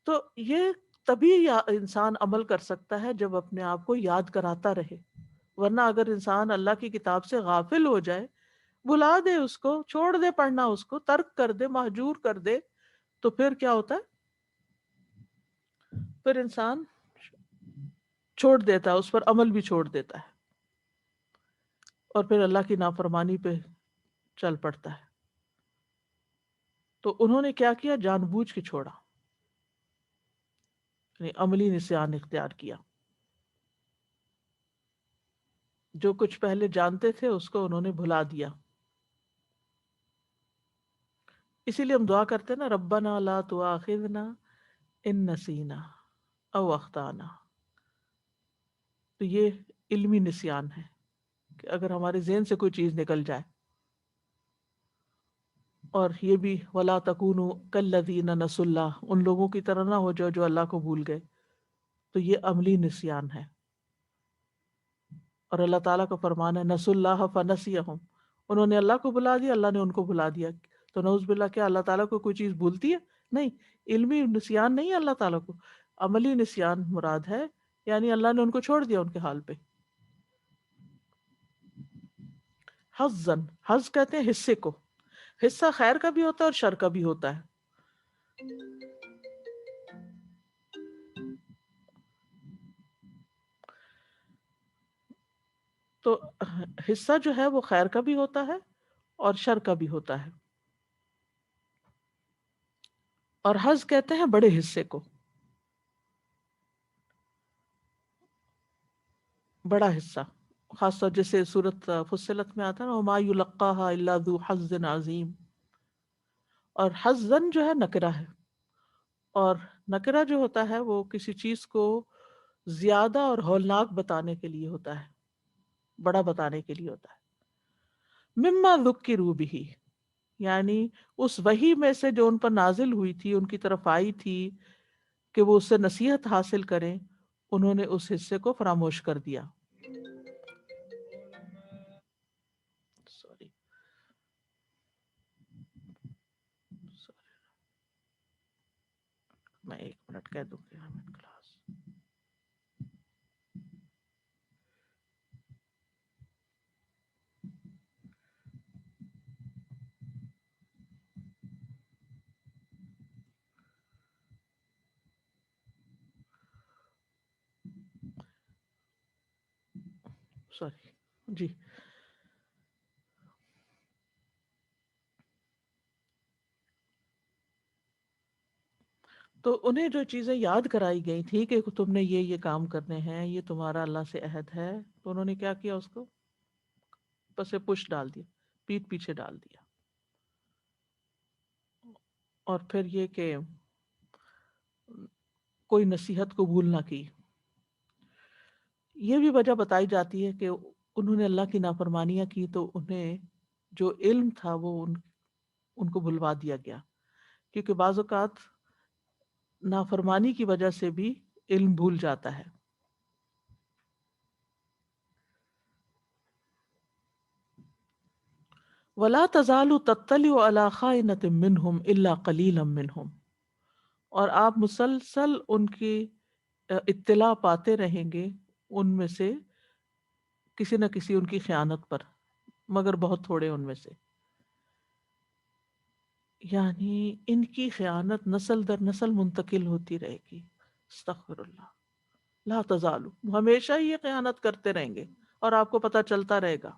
تو یہ تبھی انسان عمل کر سکتا ہے جب اپنے آپ کو یاد کراتا رہے. ورنہ اگر انسان اللہ کی کتاب سے غافل ہو جائے، بھلا دے اس کو، چھوڑ دے پڑھنا، اس کو ترک کر دے، مہجور کر دے، تو پھر کیا ہوتا ہے؟ پھر انسان چھوڑ دیتا ہے، اس پر عمل بھی چھوڑ دیتا ہے، اور پھر اللہ کی نافرمانی پہ چل پڑتا ہے. تو انہوں نے کیا کیا؟ جان بوجھ کے چھوڑا، یعنی عملی نسیان اختیار کیا. جو کچھ پہلے جانتے تھے اس کو انہوں نے بھلا دیا. اسی لیے ہم دعا کرتے ہیں نا، ربنا لا تؤاخذنا ان نسینا او اخطانا. تو یہ علمی نسیان ہے کہ اگر ہمارے ذہن سے کوئی چیز نکل جائے. اور یہ بھی ولا تکونوا کالذین نسوا اللہ، ان لوگوں کی طرح نہ ہو جاؤ جو اللہ کو بھول گئے. تو یہ عملی نسیان ہے. اور اللہ تعالیٰ کا فرمان ہے نسوا اللہ فنسیہم، انہوں نے اللہ کو بھلا دیا، اللہ نے ان کو بھلا دیا. تو نعوذ باللہ، کیا اللہ تعالیٰ کو کوئی چیز بھولتی ہے؟ نہیں. علمی نسیان نہیں ہے اللہ تعالیٰ کو، عملی نسیان مراد ہے، یعنی اللہ نے ان کو چھوڑ دیا ان کے حال پہ. حظاً، حظ کہتے ہیں حصے کو. حصہ خیر کا بھی ہوتا ہے اور شر کا بھی ہوتا ہے. تو حصہ جو ہے وہ خیر کا بھی ہوتا ہے اور شر کا بھی ہوتا ہے. اور حظ کہتے ہیں بڑے حصے کو، بڑا حصہ. خاص طور جیسے سورۃ فصلت میں آتا ہے نا وما یلقاها الا ذو حظ عظیم. اور حظاً جو ہے نکرہ ہے، اور نکرہ جو ہوتا ہے وہ کسی چیز کو زیادہ اور ہولناک بتانے کے لیے ہوتا ہے، بڑا بتانے کے لیے ہوتا ہے. مما ذکروا بہ، یعنی اس وحی میں سے جو ان پر نازل ہوئی تھی، ان کی طرف آئی تھی کہ وہ اس سے نصیحت حاصل کریں، انہوں نے اس حصے کو فراموش کر دیا. سوری میں 1 منٹ کہہ دوں گی ہمیں کلاس. سوری جی. تو انہیں جو چیزیں یاد کرائی گئی تھی کہ تم نے یہ کام کرنے ہیں، یہ تمہارا اللہ سے عہد ہے، تو انہوں نے کیا کیا؟ اس کو پس پش ڈال دیا، پیٹ پیچھے ڈال دیا. اور پھر یہ کہ کوئی نصیحت قبول نہ کی. یہ بھی وجہ بتائی جاتی ہے کہ انہوں نے اللہ کی نافرمانیاں کی تو انہیں جو علم تھا وہ ان کو بھلوا دیا گیا، کیونکہ بعض اوقات نافرمانی کی وجہ سے بھی علم بھول جاتا ہے. وَلَا تَزَالُ تَطَّلِعُ عَلَى خَائِنَةٍ مِّنْهُمْ إِلَّا قَلِيلًا مِّنْهُمْ، اور آپ مسلسل ان کی اطلاع پاتے رہیں گے ان میں سے کسی نہ کسی ان کی خیانت پر، مگر بہت تھوڑے ان میں سے. یعنی ان کی خیانت نسل در نسل منتقل ہوتی رہے گی. استغفر اللہ. لا تزالو، ہمیشہ ہی یہ خیانت کرتے رہیں گے اور آپ کو پتہ چلتا رہے گا.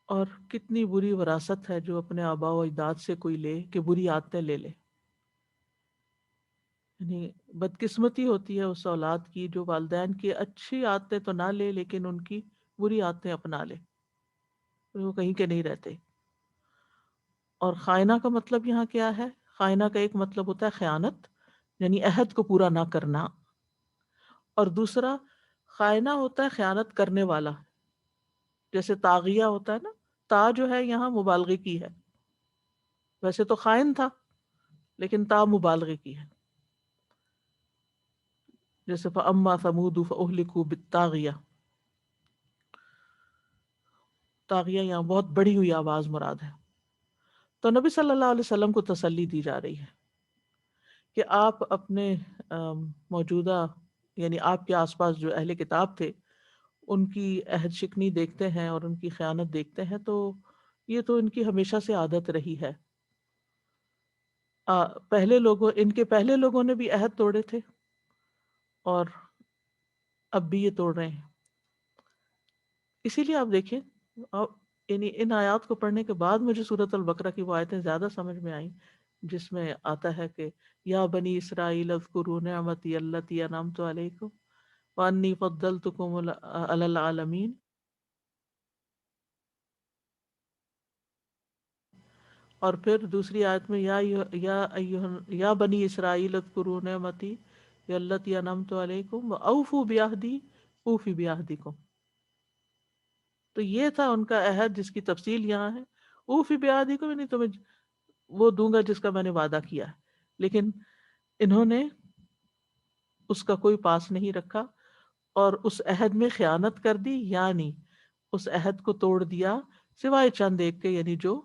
اور کتنی بری وراثت ہے جو اپنے آباء و اجداد سے کوئی لے کہ بری عادتیں لے لے. یعنی بدقسمتی ہوتی ہے اس اولاد کی جو والدین کی اچھی عادتیں تو نہ لے لیکن ان کی بری عادتیں اپنا لے، وہ کہیں کے نہیں رہتے. اور خائنہ کا مطلب یہاں کیا ہے؟ خائنہ کا ایک مطلب ہوتا ہے خیانت، یعنی عہد کو پورا نہ کرنا، اور دوسرا خائنہ ہوتا ہے خیانت کرنے والا. جیسے طاغیہ ہوتا ہے نا، تا جو ہے یہاں مبالغے کی ہے، ویسے تو خائن تھا لیکن تا مبالغے کی ہے. جیسے فَأَمَّا ثَمُودُ فَأُهْلِكُوا بِالطَّاغِيَةِ، طاغیہ یہاں بہت بڑی ہوئی آواز مراد ہے. تو نبی صلی اللہ علیہ وسلم کو تسلی دی جا رہی ہے کہ آپ اپنے موجودہ یعنی آپ کے آس پاس جو اہل کتاب تھے ان کی عہد شکنی دیکھتے ہیں اور ان کی خیانت دیکھتے ہیں، تو یہ تو ان کی ہمیشہ سے عادت رہی ہے. ان کے پہلے لوگوں نے بھی عہد توڑے تھے اور اب بھی یہ توڑ رہے ہیں. اسی لیے آپ دیکھیں یعنی ان آیات کو پڑھنے کے بعد مجھے سورۃ البقرہ کی وہ آیتیں زیادہ سمجھ میں آئیں جس میں آتا ہے کہ یا بنی اسرائیل اذکروا نعمتی التی انعمت علیکم وانی فضلتکم علی العالمین. اور پھر دوسری آیت میں یا بنی اسرائیل اذکروا نعمتی التی انعمت علیکم واوفوا بعہدی اوفی بعہدکم. تو یہ تھا ان کا عہد جس کی تفصیل یہاں ہے. اوفی بعہدکم یعنی تمہیں وہ دوں گا جس کا میں نے وعدہ کیا ہے. لیکن انہوں نے اس کا کوئی پاس نہیں رکھا اور اس عہد میں خیانت کر دی، یعنی اس عہد کو توڑ دیا سوائے چند ایک کے، یعنی جو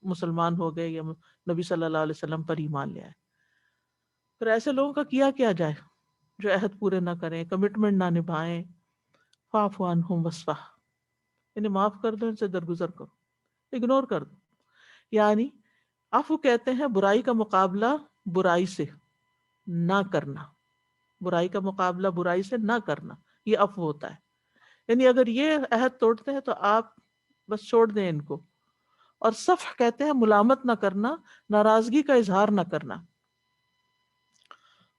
مسلمان ہو گئے یا نبی صلی اللہ علیہ وسلم پر ایمان لے آئے. پھر ایسے لوگوں کا کیا جائے جو عہد پورے نہ کریں، کمٹمنٹ نہ نبھائیں. فاعف عنہم واصفح، انہیں معاف کر دو، ان سے درگزر کرو، اگنور کر دو. یعنی عفو کہتے ہیں برائی کا مقابلہ برائی سے نہ کرنا، برائی کا مقابلہ برائی سے نہ کرنا، یہ عفو ہوتا ہے. یعنی اگر یہ عہد توڑتے ہیں تو آپ بس چھوڑ دیں ان کو. اور صفح کہتے ہیں ملامت نہ کرنا، ناراضگی کا اظہار نہ کرنا.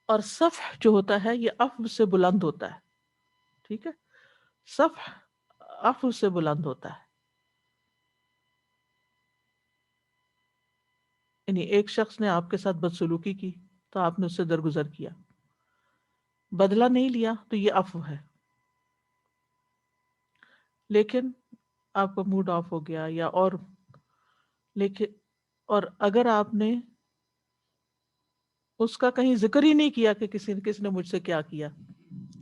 اور صفح جو ہوتا ہے یہ عفو سے بلند ہوتا ہے. ٹھیک ہے، صفح عفو سے بلند ہوتا ہے. یعنی ایک شخص نے آپ کے ساتھ بدسلوکی کی تو آپ نے اس سے درگزر کیا، بدلہ نہیں لیا تو یہ عفو ہے. لیکن آپ کا موڈ آف ہو گیا یا اور اگر آپ نے اس کا کہیں ذکر ہی نہیں کیا کہ کس نے مجھ سے کیا کیا،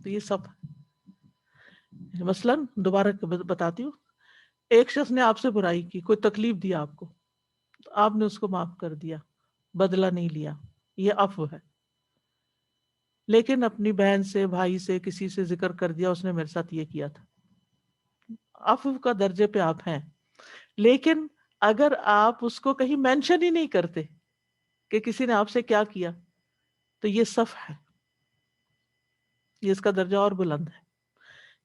تو یہ سب مثلاً دوبارہ بتاتی ہوں، ایک شخص نے آپ سے برائی کی، کوئی تکلیف دیا آپ کو، تو آپ نے اس کو معاف کر دیا، بدلہ نہیں لیا، یہ عفو ہے. لیکن اپنی بہن سے، بھائی سے، کسی سے ذکر کر دیا اس نے میرے ساتھ یہ کیا تھا، عفو کا درجے پہ آپ ہیں. لیکن اگر آپ اس کو کہیں مینشن ہی نہیں کرتے کہ کسی نے آپ سے کیا کیا، تو یہ صفح ہے، یہ اس کا درجہ اور بلند ہے.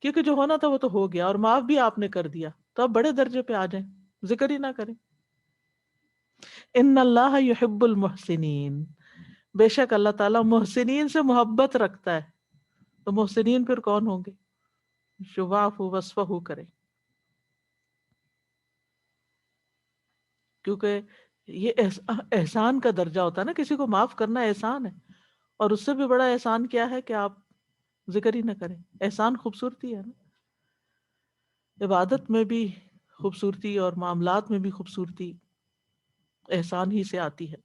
کیونکہ جو ہونا تھا وہ تو ہو گیا، اور معاف بھی آپ نے کر دیا، تو آپ بڑے درجے پہ آ جائیں، ذکر ہی نہ کریں. ان اللہ یحب المحسنین، بے شک اللہ تعالیٰ محسنین سے محبت رکھتا ہے. تو محسنین پھر کون ہوں گے؟ جو واعفو واصفحوا کرے. کیونکہ یہ احسان کا درجہ ہوتا ہے نا، کسی کو معاف کرنا احسان ہے، اور اس سے بھی بڑا احسان کیا ہے کہ آپ ذکر ہی نہ کریں. احسان خوبصورتی ہے نا، عبادت میں بھی خوبصورتی اور معاملات میں بھی خوبصورتی احسان ہی سے آتی ہے.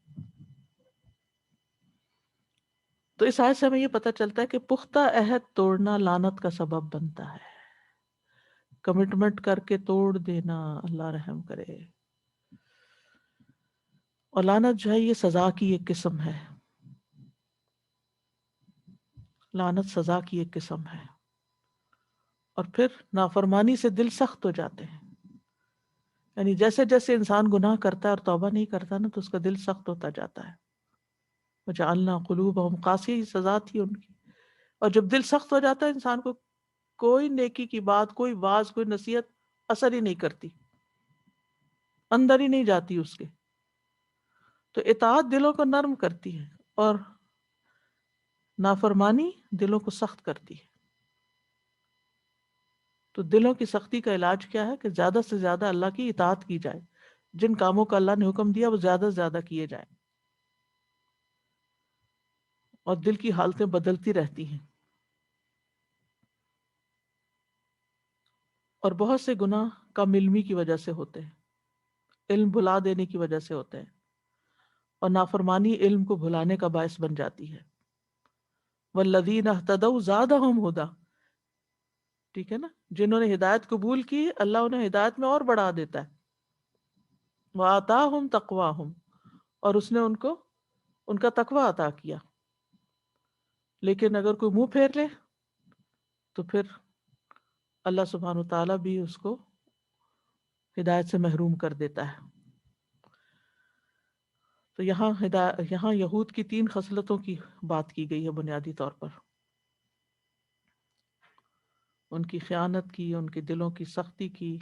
تو اس آیت سے ہمیں یہ پتہ چلتا ہے کہ پختہ عہد توڑنا لعنت کا سبب بنتا ہے. کمٹمنٹ کر کے توڑ دینا، اللہ رحم کرے. اور لعنت جو ہے یہ سزا کی ایک قسم ہے، لعنت سزا کی ایک قسم ہے. اور پھر نافرمانی سے دل سخت ہو جاتے ہیں. یعنی جیسے جیسے انسان گناہ کرتا ہے اور توبہ نہیں کرتا نا، تو اس کا دل سخت ہوتا جاتا ہے. وجعلنا قلوبہم قاسیہ، سزا تھی ان کی. اور جب دل سخت ہو جاتا ہے انسان کو کوئی نیکی کی بات، کوئی واز، کوئی نصیحت اثر ہی نہیں کرتی، اندر ہی نہیں جاتی اس کے. تو اطاعت دلوں کو نرم کرتی ہے اور نافرمانی دلوں کو سخت کرتی ہے. تو دلوں کی سختی کا علاج کیا ہے؟ کہ زیادہ سے زیادہ اللہ کی اطاعت کی جائے، جن کاموں کا اللہ نے حکم دیا وہ زیادہ سے زیادہ کیے جائیں. اور دل کی حالتیں بدلتی رہتی ہیں. اور بہت سے گناہ کم علمی کی وجہ سے ہوتے ہیں، علم بھلا دینے کی وجہ سے ہوتے ہیں، اور نافرمانی علم کو بھلانے کا باعث بن جاتی ہے. والذین اہتدوا زادہم ہدی، ٹھیک ہے نا، جنہوں نے ہدایت قبول کی اللہ انہیں ہدایت میں اور بڑھا دیتا ہے. وآتاہم تقواہم، اور اس نے ان کو ان کا تقوی عطا کیا. لیکن اگر کوئی منہ پھیر لے تو پھر اللہ سبحانہ وتعالیٰ بھی اس کو ہدایت سے محروم کر دیتا ہے. تو یہاں یہود کی 3 خصلتوں کی بات کی گئی ہے بنیادی طور پر. ان کی خیانت کی، ان کے دلوں کی سختی کی،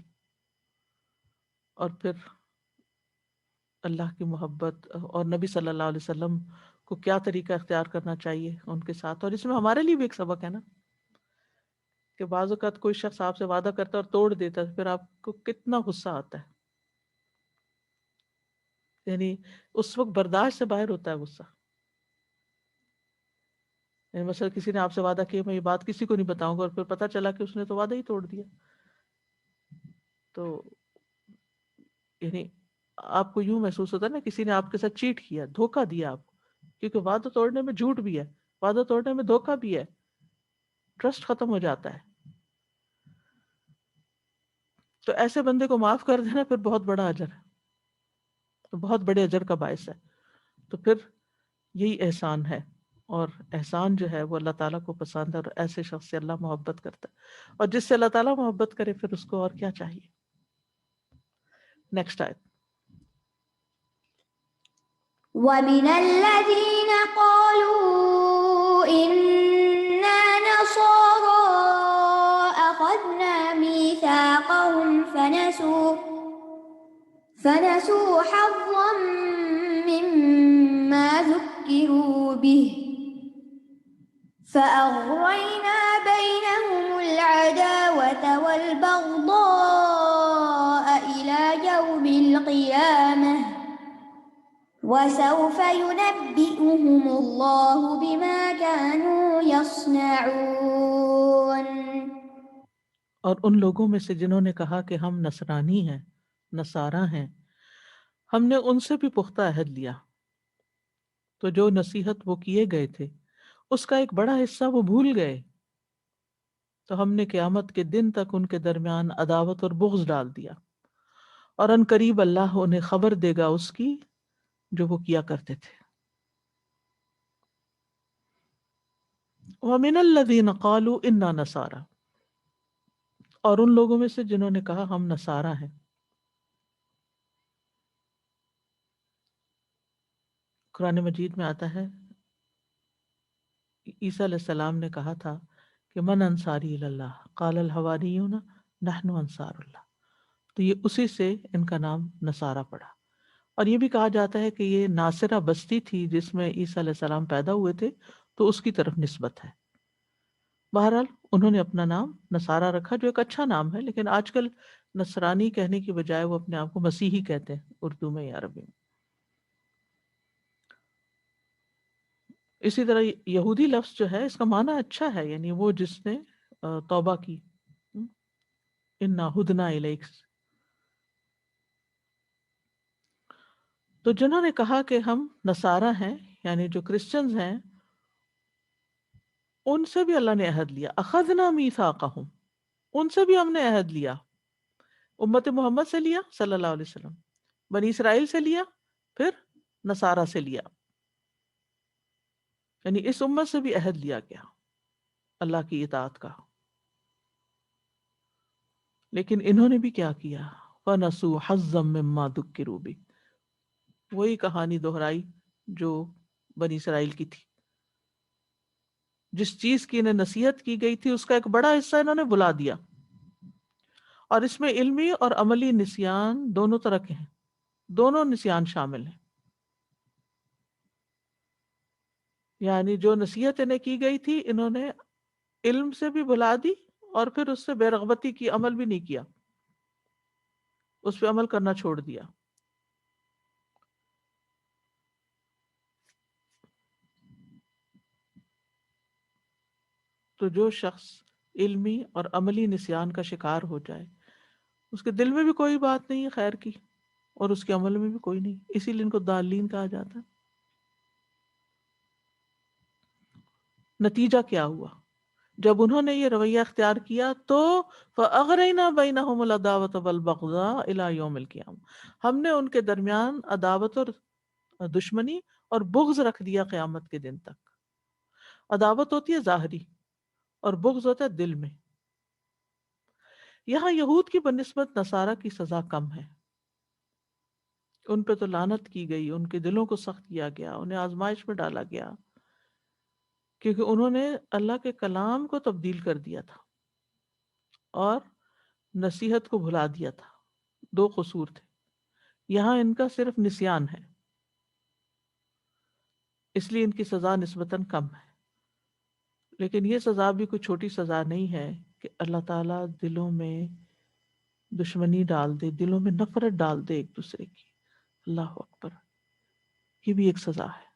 اور پھر اللہ کی محبت اور نبی صلی اللہ علیہ وسلم کو کیا طریقہ اختیار کرنا چاہیے ان کے ساتھ. اور اس میں ہمارے لیے بھی ایک سبق ہے نا کہ بعض اوقات کوئی شخص آپ سے وعدہ کرتا ہے اور توڑ دیتا ہے، پھر آپ کو کتنا غصہ آتا ہے. یعنی اس وقت برداشت سے باہر ہوتا ہے غصہ. یعنی مثلا کسی نے آپ سے وعدہ کیا میں یہ بات کسی کو نہیں بتاؤں گا، اور پھر پتہ چلا کہ اس نے تو وعدہ ہی توڑ دیا. تو یعنی آپ کو یوں محسوس ہوتا ہے نا کسی نے آپ کے ساتھ چیٹ کیا، دھوکہ دیا آپ کو، کیونکہ وعدہ توڑنے میں جھوٹ بھی ہے، وعدہ توڑنے میں دھوکہ بھی ہے، ٹرسٹ ختم ہو جاتا ہے. تو ایسے بندے کو معاف کر دینا پھر بہت بڑا اجر ہے، تو بہت بڑے اجر کا باعث ہے. تو پھر یہی احسان ہے، اور احسان جو ہے وہ اللہ تعالیٰ کو پسند ہے، اور ایسے شخص سے اللہ محبت کرتا ہے، اور جس سے اللہ تعالیٰ محبت کرے پھر اس کو اور کیا چاہیے. نیکسٹ آیت. ومن الذين قالوا إنا نصارى أخذنا ميثاقهم فنسوا حظا مما ذكروا به فأغرينا بينهم العداوة والبغضاء إلى يوم القيامة وَسَوْفَ يُنَبِّئُهُمُ اللَّهُ بِمَا كَانُوا يَصْنَعُونَ. اور ان لوگوں میں سے جنہوں نے کہا کہ ہم نصرانی ہیں، نصارہ ہیں، ہم نے ان سے بھی پختہ عہد لیا، تو جو نصیحت وہ کیے گئے تھے اس کا ایک بڑا حصہ وہ بھول گئے، تو ہم نے قیامت کے دن تک ان کے درمیان عداوت اور بغض ڈال دیا، اور ان قریب اللہ انہیں خبر دے گا اس کی جو وہ کیا کرتے تھے. وَمِنَ الَّذِينَ قَالُوا إِنَّا نَصَارَى، اور ان لوگوں میں سے جنہوں نے کہا ہم نصارہ ہیں. قرآن مجید میں آتا ہے عیسیٰ علیہ السلام نے کہا تھا کہ من انصاری اللہ قال الحواریون نحن انصار اللہ، تو یہ اسی سے ان کا نام نصارہ پڑا. اور یہ بھی کہا جاتا ہے کہ یہ ناصرہ بستی تھی جس میں عیسیٰ علیہ السلام پیدا ہوئے تھے، تو اس کی طرف نسبت ہے. بہرحال انہوں نے اپنا نام نصارہ رکھا جو ایک اچھا نام ہے، لیکن آج کل نصرانی کہنے کی بجائے وہ اپنے آپ کو مسیحی کہتے ہیں اردو میں یا عربی میں. اسی طرح یہودی لفظ جو ہے اس کا معنی اچھا ہے، یعنی وہ جس نے توبہ کی، انا ہدنا الیک. تو جنہوں نے کہا کہ ہم نصارہ ہیں، یعنی جو کرسچنز ہیں، ان سے بھی اللہ نے عہد لیا. اخذنا میثاقہم، ان سے بھی ہم نے عہد لیا. امت محمد سے لیا صلی اللہ علیہ وسلم، بنی اسرائیل سے لیا، پھر نصارہ سے لیا، یعنی اس امت سے بھی عہد لیا گیا اللہ کی اطاعت کا. لیکن انہوں نے بھی کیا کیا، فَنَسُوا حَظًّا مِّمَّا ذُكِّرُوا بِهِ، وہی کہانی دہرائی جو بنی اسرائیل کی تھی. جس چیز کی انہیں نصیحت کی گئی تھی اس کا ایک بڑا حصہ انہوں نے بھلا دیا. اور اس میں علمی اور عملی نسیان دونوں طرح کے ہیں، دونوں نسیان شامل ہیں. یعنی جو نصیحت انہیں کی گئی تھی انہوں نے علم سے بھی بھلا دی، اور پھر اس سے بے رغبتی کی، عمل بھی نہیں کیا، اس پہ عمل کرنا چھوڑ دیا. تو جو شخص علمی اور عملی نسیان کا شکار ہو جائے اس کے دل میں بھی کوئی بات نہیں ہے خیر کی، اور اس کے عمل میں بھی کوئی نہیں، اسی لیے ان کو ضالین کہا جاتا ہے. نتیجہ کیا ہوا؟ جب انہوں نے یہ رویہ اختیار کیا تو فَأَغْرَيْنَا بَيْنَهُمُ الْعَدَاوَةَ وَالْبَغْضَاءَ إِلَى يَوْمِ الْقِيَامَةِ، ہم نے ان کے درمیان عداوت اور دشمنی اور بغض رکھ دیا قیامت کے دن تک۔ عداوت ہوتی ہے ظاہری اور بغض ہوتا ہے دل میں۔ یہاں یہود کی بنسبت نصارہ کی سزا کم ہے، ان پہ تو لعنت کی گئی، ان کے دلوں کو سخت کیا گیا، انہیں آزمائش میں ڈالا گیا، کیونکہ انہوں نے اللہ کے کلام کو تبدیل کر دیا تھا اور نصیحت کو بھلا دیا تھا۔ دو قصور تھے، یہاں ان کا صرف نسیان ہے، اس لیے ان کی سزا نسبتاً کم ہے۔ لیکن یہ سزا بھی کوئی چھوٹی سزا نہیں ہے کہ اللہ تعالیٰ دلوں میں دشمنی ڈال دے، دلوں میں نفرت ڈال دے ایک دوسرے کی۔ اللہ اکبر، یہ بھی ایک سزا ہے۔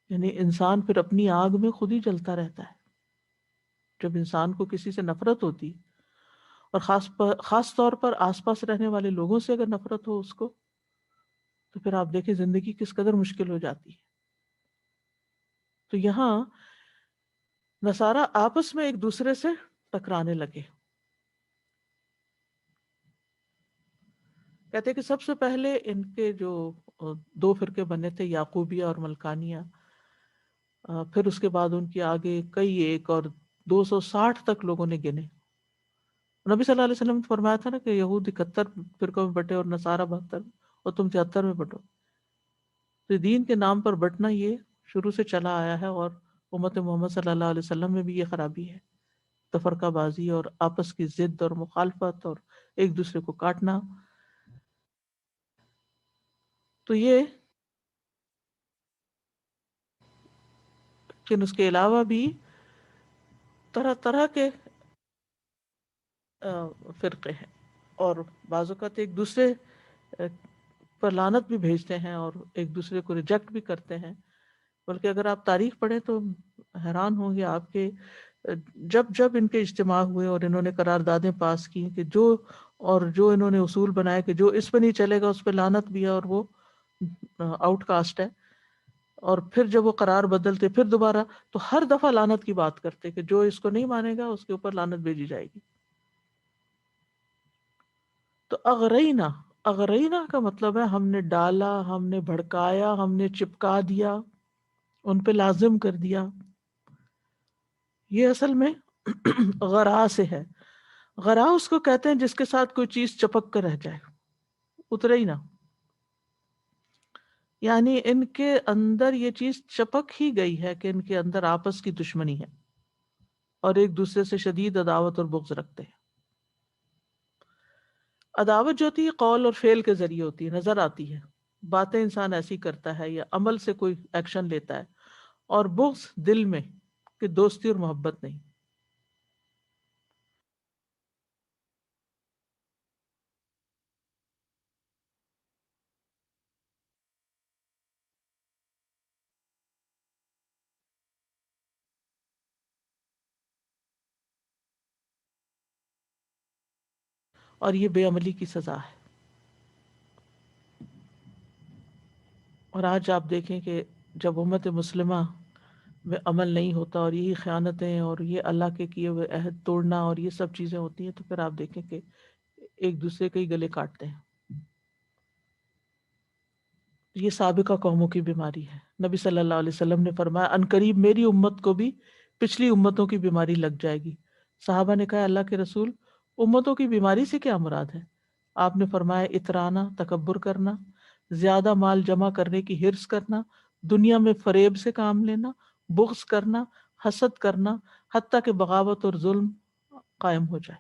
یعنی انسان پھر اپنی آگ میں خود ہی جلتا رہتا ہے جب انسان کو کسی سے نفرت ہوتی، اور خاص طور پر آس پاس رہنے والے لوگوں سے اگر نفرت ہو اس کو، تو پھر آپ دیکھیں زندگی کس قدر مشکل ہو جاتی ہے۔ تو یہاں نصارہ آپس میں ایک دوسرے سے ٹکرانے لگے۔ کہتے ہیں کہ سب سے پہلے ان کے جو دو فرقے بنے تھے، یعقوبیہ اور ملکانیہ، پھر اس کے بعد ان کی آگے کئی ایک اور 260 تک لوگوں نے گنے۔ نبی صلی اللہ علیہ وسلم نے فرمایا تھا نا کہ یہود 71 فرقوں میں بٹے اور نصارہ 72، اور تم 73 میں بٹو۔ تو دین کے نام پر بٹنا یہ شروع سے چلا آیا ہے، اور امت محمد صلی اللہ علیہ وسلم میں بھی یہ خرابی ہے، تفرقہ بازی اور آپس کی ضد اور مخالفت اور ایک دوسرے کو کاٹنا۔ تو یہ لیکن اس کے علاوہ بھی طرح طرح کے فرقے ہیں، اور بعض اوقات ایک دوسرے پر لعنت بھی بھیجتے ہیں اور ایک دوسرے کو ریجیکٹ بھی کرتے ہیں۔ بلکہ اگر آپ تاریخ پڑھیں تو حیران ہوں گے آپ کے، جب ان کے اجتماع ہوئے اور انہوں نے قراردادیں پاس کی کہ جو انہوں نے اصول بنائے کہ جو اس پہ نہیں چلے گا اس پہ لعنت بھی ہے اور وہ آؤٹ کاسٹ ہے، اور پھر جب وہ قرار بدلتے پھر دوبارہ، تو ہر دفعہ لعنت کی بات کرتے کہ جو اس کو نہیں مانے گا اس کے اوپر لعنت بھیجی جائے گی۔ تو اغرینا کا مطلب ہے ہم نے ڈالا، ہم نے بھڑکایا، ہم نے چپکا دیا، ان پہ لازم کر دیا۔ یہ اصل میں غرا سے ہے۔ غرا اس کو کہتے ہیں جس کے ساتھ کوئی چیز چپک کر رہ جائے، اترے ہی نہ، یعنی ان کے اندر یہ چیز چپک ہی گئی ہے کہ ان کے اندر آپس کی دشمنی ہے اور ایک دوسرے سے شدید عداوت اور بغض رکھتے ہیں۔ عداوت جو ہوتی ہے قول اور فعل کے ذریعے ہوتی ہے، نظر آتی ہے، باتیں انسان ایسی کرتا ہے یا عمل سے کوئی ایکشن لیتا ہے، اور بغض دل میں کہ دوستی اور محبت نہیں۔ اور یہ بے عملی کی سزا ہے۔ اور آج آپ دیکھیں کہ جب امت مسلمہ میں عمل نہیں ہوتا اور یہی خیانتیں اور یہ اللہ کے کیے ہوئے عہد توڑنا اور یہ سب چیزیں ہوتی ہیں، تو پھر آپ دیکھیں کہ ایک دوسرے کے ہی گلے کاٹتے ہیں۔ یہ سابقہ قوموں کی بیماری ہے۔ نبی صلی اللہ علیہ وسلم نے فرمایا عنقریب میری امت کو بھی پچھلی امتوں کی بیماری لگ جائے گی۔ صحابہ نے کہا اللہ کے رسول، امتوں کی بیماری سے کیا مراد ہے؟ آپ نے فرمایا اترانا، تکبر کرنا، زیادہ مال جمع کرنے کی حرص کرنا، دنیا میں فریب سے کام لینا، بغض کرنا، حسد کرنا، حتیٰ کہ بغاوت اور ظلم قائم ہو جائے۔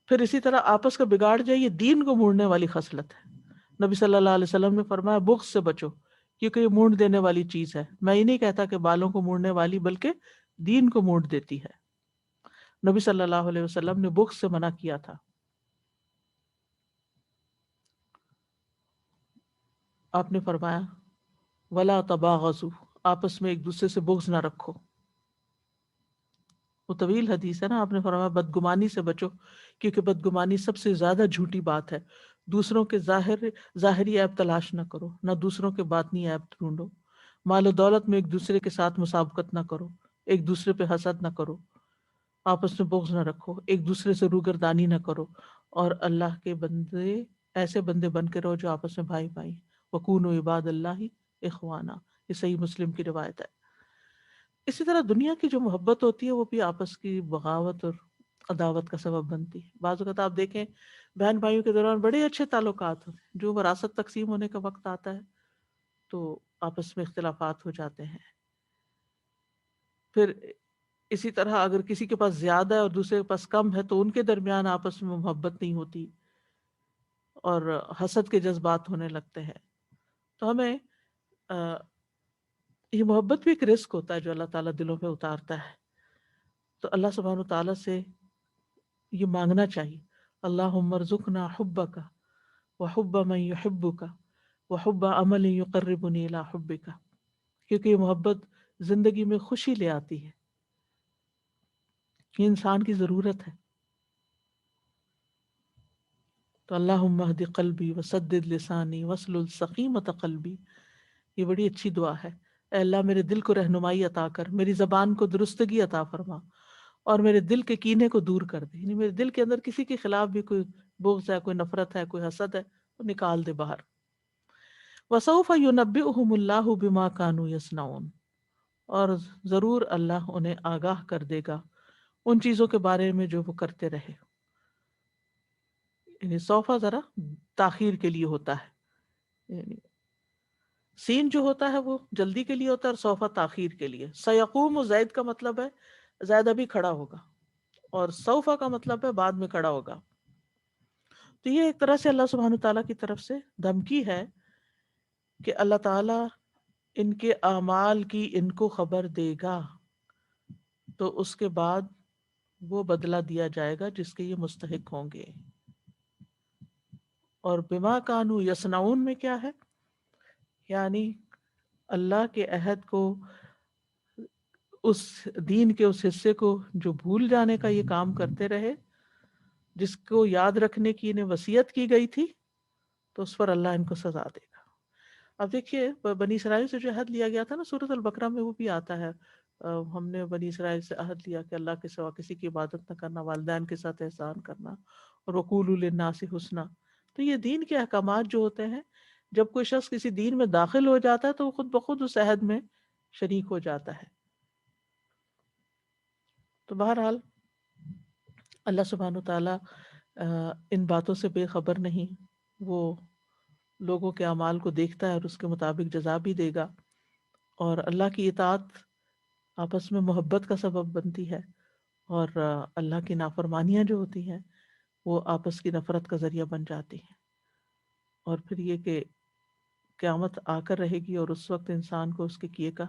پھر اسی طرح آپس کا بگاڑ جائے، یہ دین کو موڑنے والی خصلت ہے۔ نبی صلی اللہ علیہ وسلم نے فرمایا بغض سے بچو، کیونکہ یہ موڑ دینے والی چیز ہے۔ میں یہ نہیں کہتا کہ بالوں کو موڑنے والی، بلکہ دین کو موڑ دیتی ہے۔ نبی صلی اللہ علیہ وسلم نے بغض سے منع کیا تھا۔ آپ نے فرمایا ولا تباغضوا، آپس میں ایک دوسرے سے بغض نہ رکھو۔ وہ طویل حدیث ہے نا، آپ نے فرمایا بدگمانی سے بچو، کیونکہ بدگمانی سب سے زیادہ جھوٹی بات ہے۔ دوسروں کے ظاہری عیب تلاش نہ کرو، نہ دوسروں کے باطنی عیب ڈھونڈو، مال و دولت میں ایک دوسرے کے ساتھ مسابقت نہ کرو، ایک دوسرے پہ حسد نہ کرو، آپس میں بغض نہ رکھو، ایک دوسرے سے روگردانی نہ کرو، اور اللہ کے بندے ایسے بندے بن کے رہو جو آپس میں بھائی بھائی، وَكُونُوا عِبَادَ اللَّهِ إِخْوَانًا، یہ صحیح مسلم کی روایت ہے۔ اسی طرح دنیا کی جو محبت ہوتی ہے وہ بھی آپس کی بغاوت اور عداوت کا سبب بنتی ہے۔ بعض اوقات آپ دیکھیں بہن بھائیوں کے دوران بڑے اچھے تعلقات ہوتے ہیں، جو وراثت تقسیم ہونے کا وقت آتا ہے تو آپس میں اختلافات ہو جاتے ہیں۔ پھر اسی طرح اگر کسی کے پاس زیادہ ہے اور دوسرے کے پاس کم ہے تو ان کے درمیان آپس میں محبت نہیں ہوتی اور حسد کے جذبات ہونے لگتے ہیں۔ تو ہمیں یہ محبت بھی ایک رزق ہوتا ہے جو اللہ تعالیٰ دلوں پہ اتارتا ہے، تو اللہ سبحانہ وتعالیٰ سے یہ مانگنا چاہیے، اللہم ارزقنا حبک وحب من یحبک وحب عمل یقربنی الی حبک، کیونکہ یہ محبت زندگی میں خوشی لے آتی ہے، یہ انسان کی ضرورت ہے۔ تو اللہم اہد قلبی وسدد لسانی واسلل سقیمۃ قلبی، یہ بڑی اچھی دعا ہے۔ اے اللہ میرے دل کو رہنمائی عطا کر، میری زبان کو درستگی عطا فرما، اور میرے دل کے کینے کو دور کر دے، یعنی میرے دل کے اندر کسی کے خلاف بھی کوئی بغض ہے، کوئی نفرت ہے، کوئی حسد ہے، وہ نکال دے باہر۔ وسوف ينبئهم اللہ بما كانوا يصنعون، اور ضرور اللہ انہیں آگاہ کر دے گا ان چیزوں کے بارے میں جو وہ کرتے رہے۔ یعنی سوفا ذرا تاخیر کے لیے ہوتا ہے، یعنی سین جو ہوتا ہے وہ جلدی کے لیے ہوتا ہے اور سوفا تاخیر کے لیے۔ سیقوم و زید کا مطلب ہے زید ابھی کھڑا ہوگا، اور سوفا کا مطلب ہے بعد میں کھڑا ہوگا۔ تو یہ ایک طرح سے اللہ سبحانہ تعالیٰ کی طرف سے دھمکی ہے کہ اللہ تعالیٰ ان کے اعمال کی ان کو خبر دے گا، تو اس کے بعد وہ بدلہ دیا جائے گا جس کے یہ مستحق ہوں گے۔ اور بما کانوا یصنعون میں کیا ہے؟ یعنی اللہ کے عہد کو، اس دین کے اس حصے کو جو بھول جانے کا یہ کام کرتے رہے، جس کو یاد رکھنے کی انہیں وصیت کی گئی تھی، تو اس پر اللہ ان کو سزا دے گا۔ اب دیکھیے بنی اسرائیل سے جو عہد لیا گیا تھا نا، سورۃ البقرہ میں وہ بھی آتا ہے، ہم نے بنی اسرائیل سے عہد لیا کہ اللہ کے سوا کسی کی عبادت نہ کرنا، والدین کے ساتھ احسان کرنا، اور وقولوا للناس حسنا۔ تو یہ دین کے احکامات جو ہوتے ہیں، جب کوئی شخص کسی دین میں داخل ہو جاتا ہے تو وہ خود بخود اس عہد میں شریک ہو جاتا ہے۔ تو بہرحال اللہ سبحانہ تعالیٰ ان باتوں سے بے خبر نہیں، وہ لوگوں کے اعمال کو دیکھتا ہے اور اس کے مطابق جزا بھی دے گا۔ اور اللہ کی اطاعت آپس میں محبت کا سبب بنتی ہے، اور اللہ کی نافرمانیاں جو ہوتی ہیں وہ آپس کی نفرت کا ذریعہ بن جاتی ہیں۔ اور پھر یہ کہ قیامت آ کر رہے گی اور اس وقت انسان کو اس کے کیے کا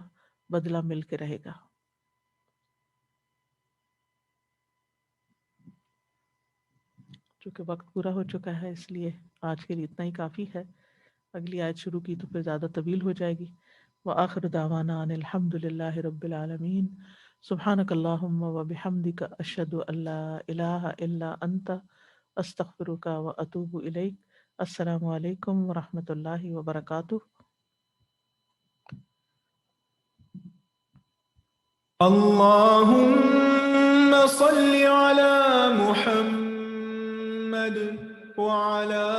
بدلہ مل کے رہے گا۔ چونکہ وقت پورا ہو چکا ہے اس لیے آج کے لیے اتنا ہی کافی ہے، اگلی آیت شروع کی تو پھر زیادہ طویل ہو جائے گی۔ وآخر دعوانا ان الحمد للہ رب العالمین، سبحانک اللہم وبحمدک، اشہد ان لا الہ الا انت، استغفرک واتوب الیک۔ السلام علیکم ورحمۃ اللہ وبرکاتہ۔ اللهم صل على محمد وعلى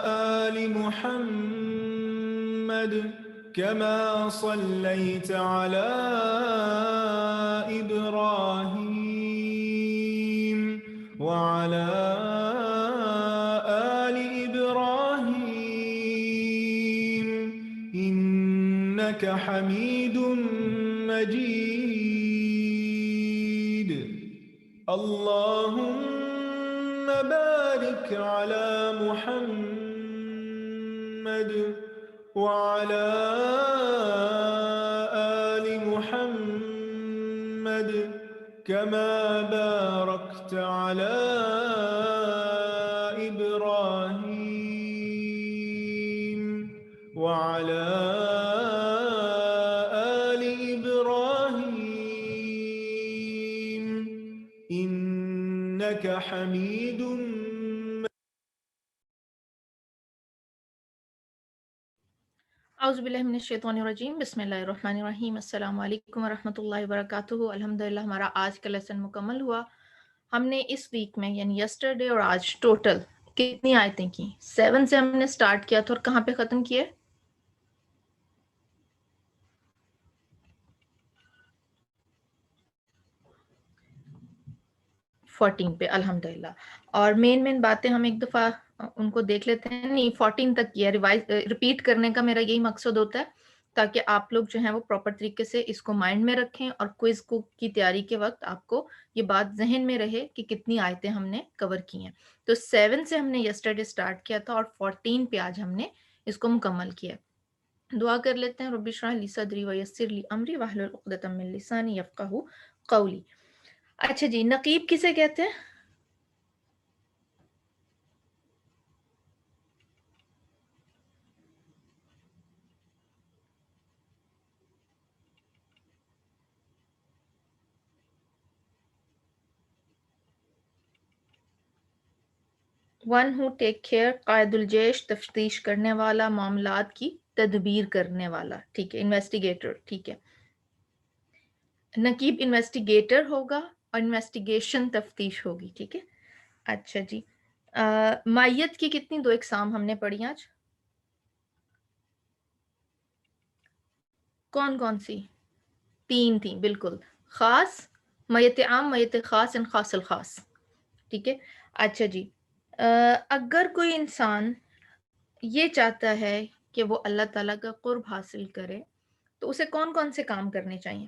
آل محمد كما صليت على إبراهيم وعلى آل إبراهيم إنك حميد مجيد۔ اللهم بارك على محمد وعلى آل محمد كما باركت على إبراهيم وعلى آل إبراهيم إنك حميد اعوذ باللہ من الشیطان الرجیم، بسم اللہ الرحمن الرحیم، السلام علیکم ورحمۃ اللہ وبرکاتہ۔ الحمدللہ ہمارا آج کا لیسن مکمل ہوا۔ ہم نے اس ویک میں یعنی یسٹرڈے اور آج ٹوٹل کتنی آیتیں کی؟ 7 سے ہم نے سٹارٹ کیا تھا اور کہاں پہ ختم کیے؟ 14 پہ الحمدللہ۔ اور مین باتیں ہم ایک دفعہ ان کو دیکھ لیتے ہیں، نہیں 14 تک کیا، ریپیٹ کرنے کا میرا یہی مقصد ہوتا ہے تاکہ آپ لوگ جو ہیں وہ پراپر طریقے سے اس کو مائنڈ میں رکھیں اور کوئز کی تیاری کے وقت آپ کو یہ بات ذہن میں رہے کہ کتنی آیتیں ہم نے کور کی ہیں۔ تو 7 سے ہم نے یسٹرڈے سٹارٹ کیا تھا اور 14 پہ آج ہم نے اس کو مکمل کیا۔ دعا کر لیتے ہیں، رب اشرح لی صدری ویسر لی امری واحلل عقدۃ من لسانی یفقہوا قولی۔ اچھا جی، نقیب کسے کہتے ہیں؟ ون ہو ٹیک کیئر، قائد الجیش تفتیش کرنے والا، معاملات کی تدبیر کرنے والا، ٹھیک ہے، انویسٹیگیٹر، ٹھیک ہے۔ نقیب انویسٹیگیٹر ہوگا اور انویسٹیگیشن تفتیش ہوگی، ٹھیک ہے۔ اچھا جی، مائیت کی کتنی 2 اقسام ہم نے پڑھی آج؟ کون کون سی؟ 3 تھیں، بالکل، خاص، میت عام، میت خاص، ان خاص الخاص، ٹھیک ہے۔ اچھا جی، اگر کوئی انسان یہ چاہتا ہے کہ وہ اللہ تعالیٰ کا قرب حاصل کرے تو اسے کون کون سے کام کرنے چاہیے؟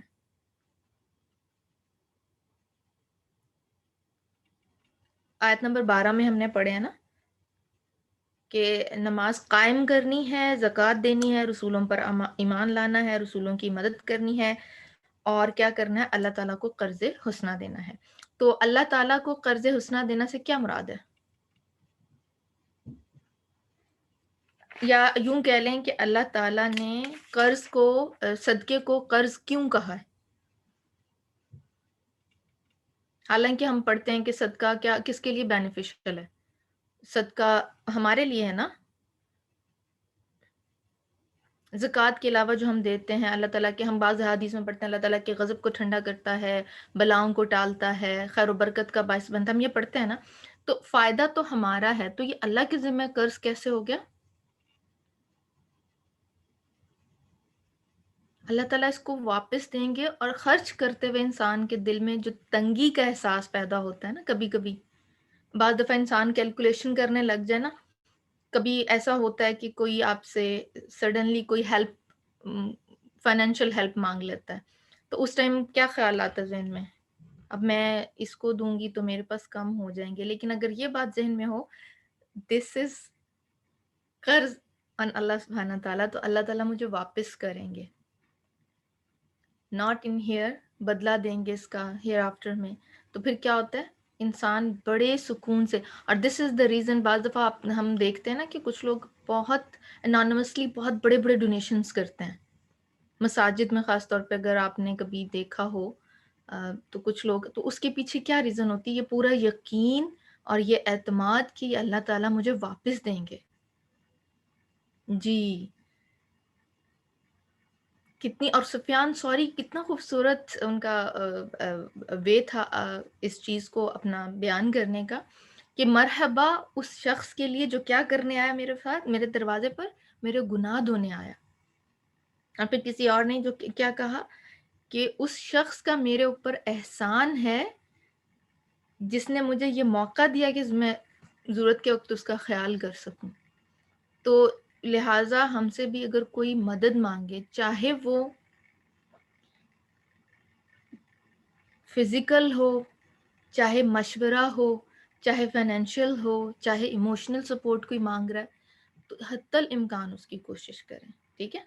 آیت نمبر 12 میں ہم نے پڑھے ہیں نا کہ نماز قائم کرنی ہے، زکوٰۃ دینی ہے، رسولوں پر ایمان لانا ہے، رسولوں کی مدد کرنی ہے، اور کیا کرنا ہے؟ اللہ تعالیٰ کو قرض حسنہ دینا ہے۔ تو اللہ تعالیٰ کو قرض حسنہ دینا سے کیا مراد ہے؟ یا یوں کہہ لیں کہ اللہ تعالیٰ نے قرض کو، صدقے کو قرض کیوں کہا ہے؟ حالانکہ ہم پڑھتے ہیں کہ صدقہ کیا، کس کے لیے بینیفیشل ہے؟ صدقہ ہمارے لیے ہے نا۔ زکوٰۃ کے علاوہ جو ہم دیتے ہیں اللہ تعالیٰ کے، ہم بعض حدیث میں پڑھتے ہیں اللہ تعالیٰ کے غضب کو ٹھنڈا کرتا ہے، بلاؤں کو ٹالتا ہے، خیر و برکت کا باعث بنتا ہے، ہم یہ پڑھتے ہیں نا۔ تو فائدہ تو ہمارا ہے، تو یہ اللہ کے ذمہ قرض کیسے ہو گیا؟ اللہ تعالیٰ اس کو واپس دیں گے، اور خرچ کرتے ہوئے انسان کے دل میں جو تنگی کا احساس پیدا ہوتا ہے نا، کبھی کبھی بعض دفعہ انسان کیلکولیشن کرنے لگ جائے نا، کبھی ایسا ہوتا ہے کہ کوئی آپ سے سڈنلی کوئی ہیلپ، فائنینشیل ہیلپ مانگ لیتا ہے، تو اس ٹائم کیا خیال آتا ہے ذہن میں؟ اب میں اس کو دوں گی تو میرے پاس کم ہو جائیں گے، لیکن اگر یہ بات ذہن میں ہو دس از قرض ان اللہ سبحانہ تعالیٰ، تو اللہ تعالیٰ مجھے واپس کریں گے، ناٹ ان ہیئر، بدلہ دیں گے اس کا ہیئر آفٹر میں۔ تو پھر کیا ہوتا ہے؟ انسان بڑے سکون سے، اور دس از دا ریزن بعض دفعہ ہم دیکھتے ہیں نا کہ کچھ لوگ بہت انانیمسلی بہت بڑے بڑے ڈونیشنز کرتے ہیں مساجد میں، خاص طور پہ اگر آپ نے کبھی دیکھا ہو تو کچھ لوگ، تو اس کے پیچھے کیا ریزن ہوتی ہے؟ یہ پورا یقین اور یہ اعتماد کہ یہ اللہ تعالیٰ مجھے واپس دیں گے۔ جی کتنی، اور سفیان ثوری کتنا خوبصورت ان کا وے تھا اس چیز کو اپنا بیان کرنے کا، کہ مرحبا اس شخص کے لیے جو کیا کرنے آیا میرے ساتھ، میرے دروازے پر میرے گناہ دھونے آیا۔ اور پھر کسی اور نے جو کیا کہا کہ اس شخص کا میرے اوپر احسان ہے جس نے مجھے یہ موقع دیا کہ میں ضرورت کے وقت اس کا خیال کر سکوں۔ تو لہٰذا ہم سے بھی اگر کوئی مدد مانگے، چاہے وہ فزیکل ہو، چاہے مشورہ ہو، چاہے فائنینشیل ہو، چاہے ایموشنل سپورٹ کوئی مانگ رہا ہے، تو حتی الامکان اس کی کوشش کریں، ٹھیک ہے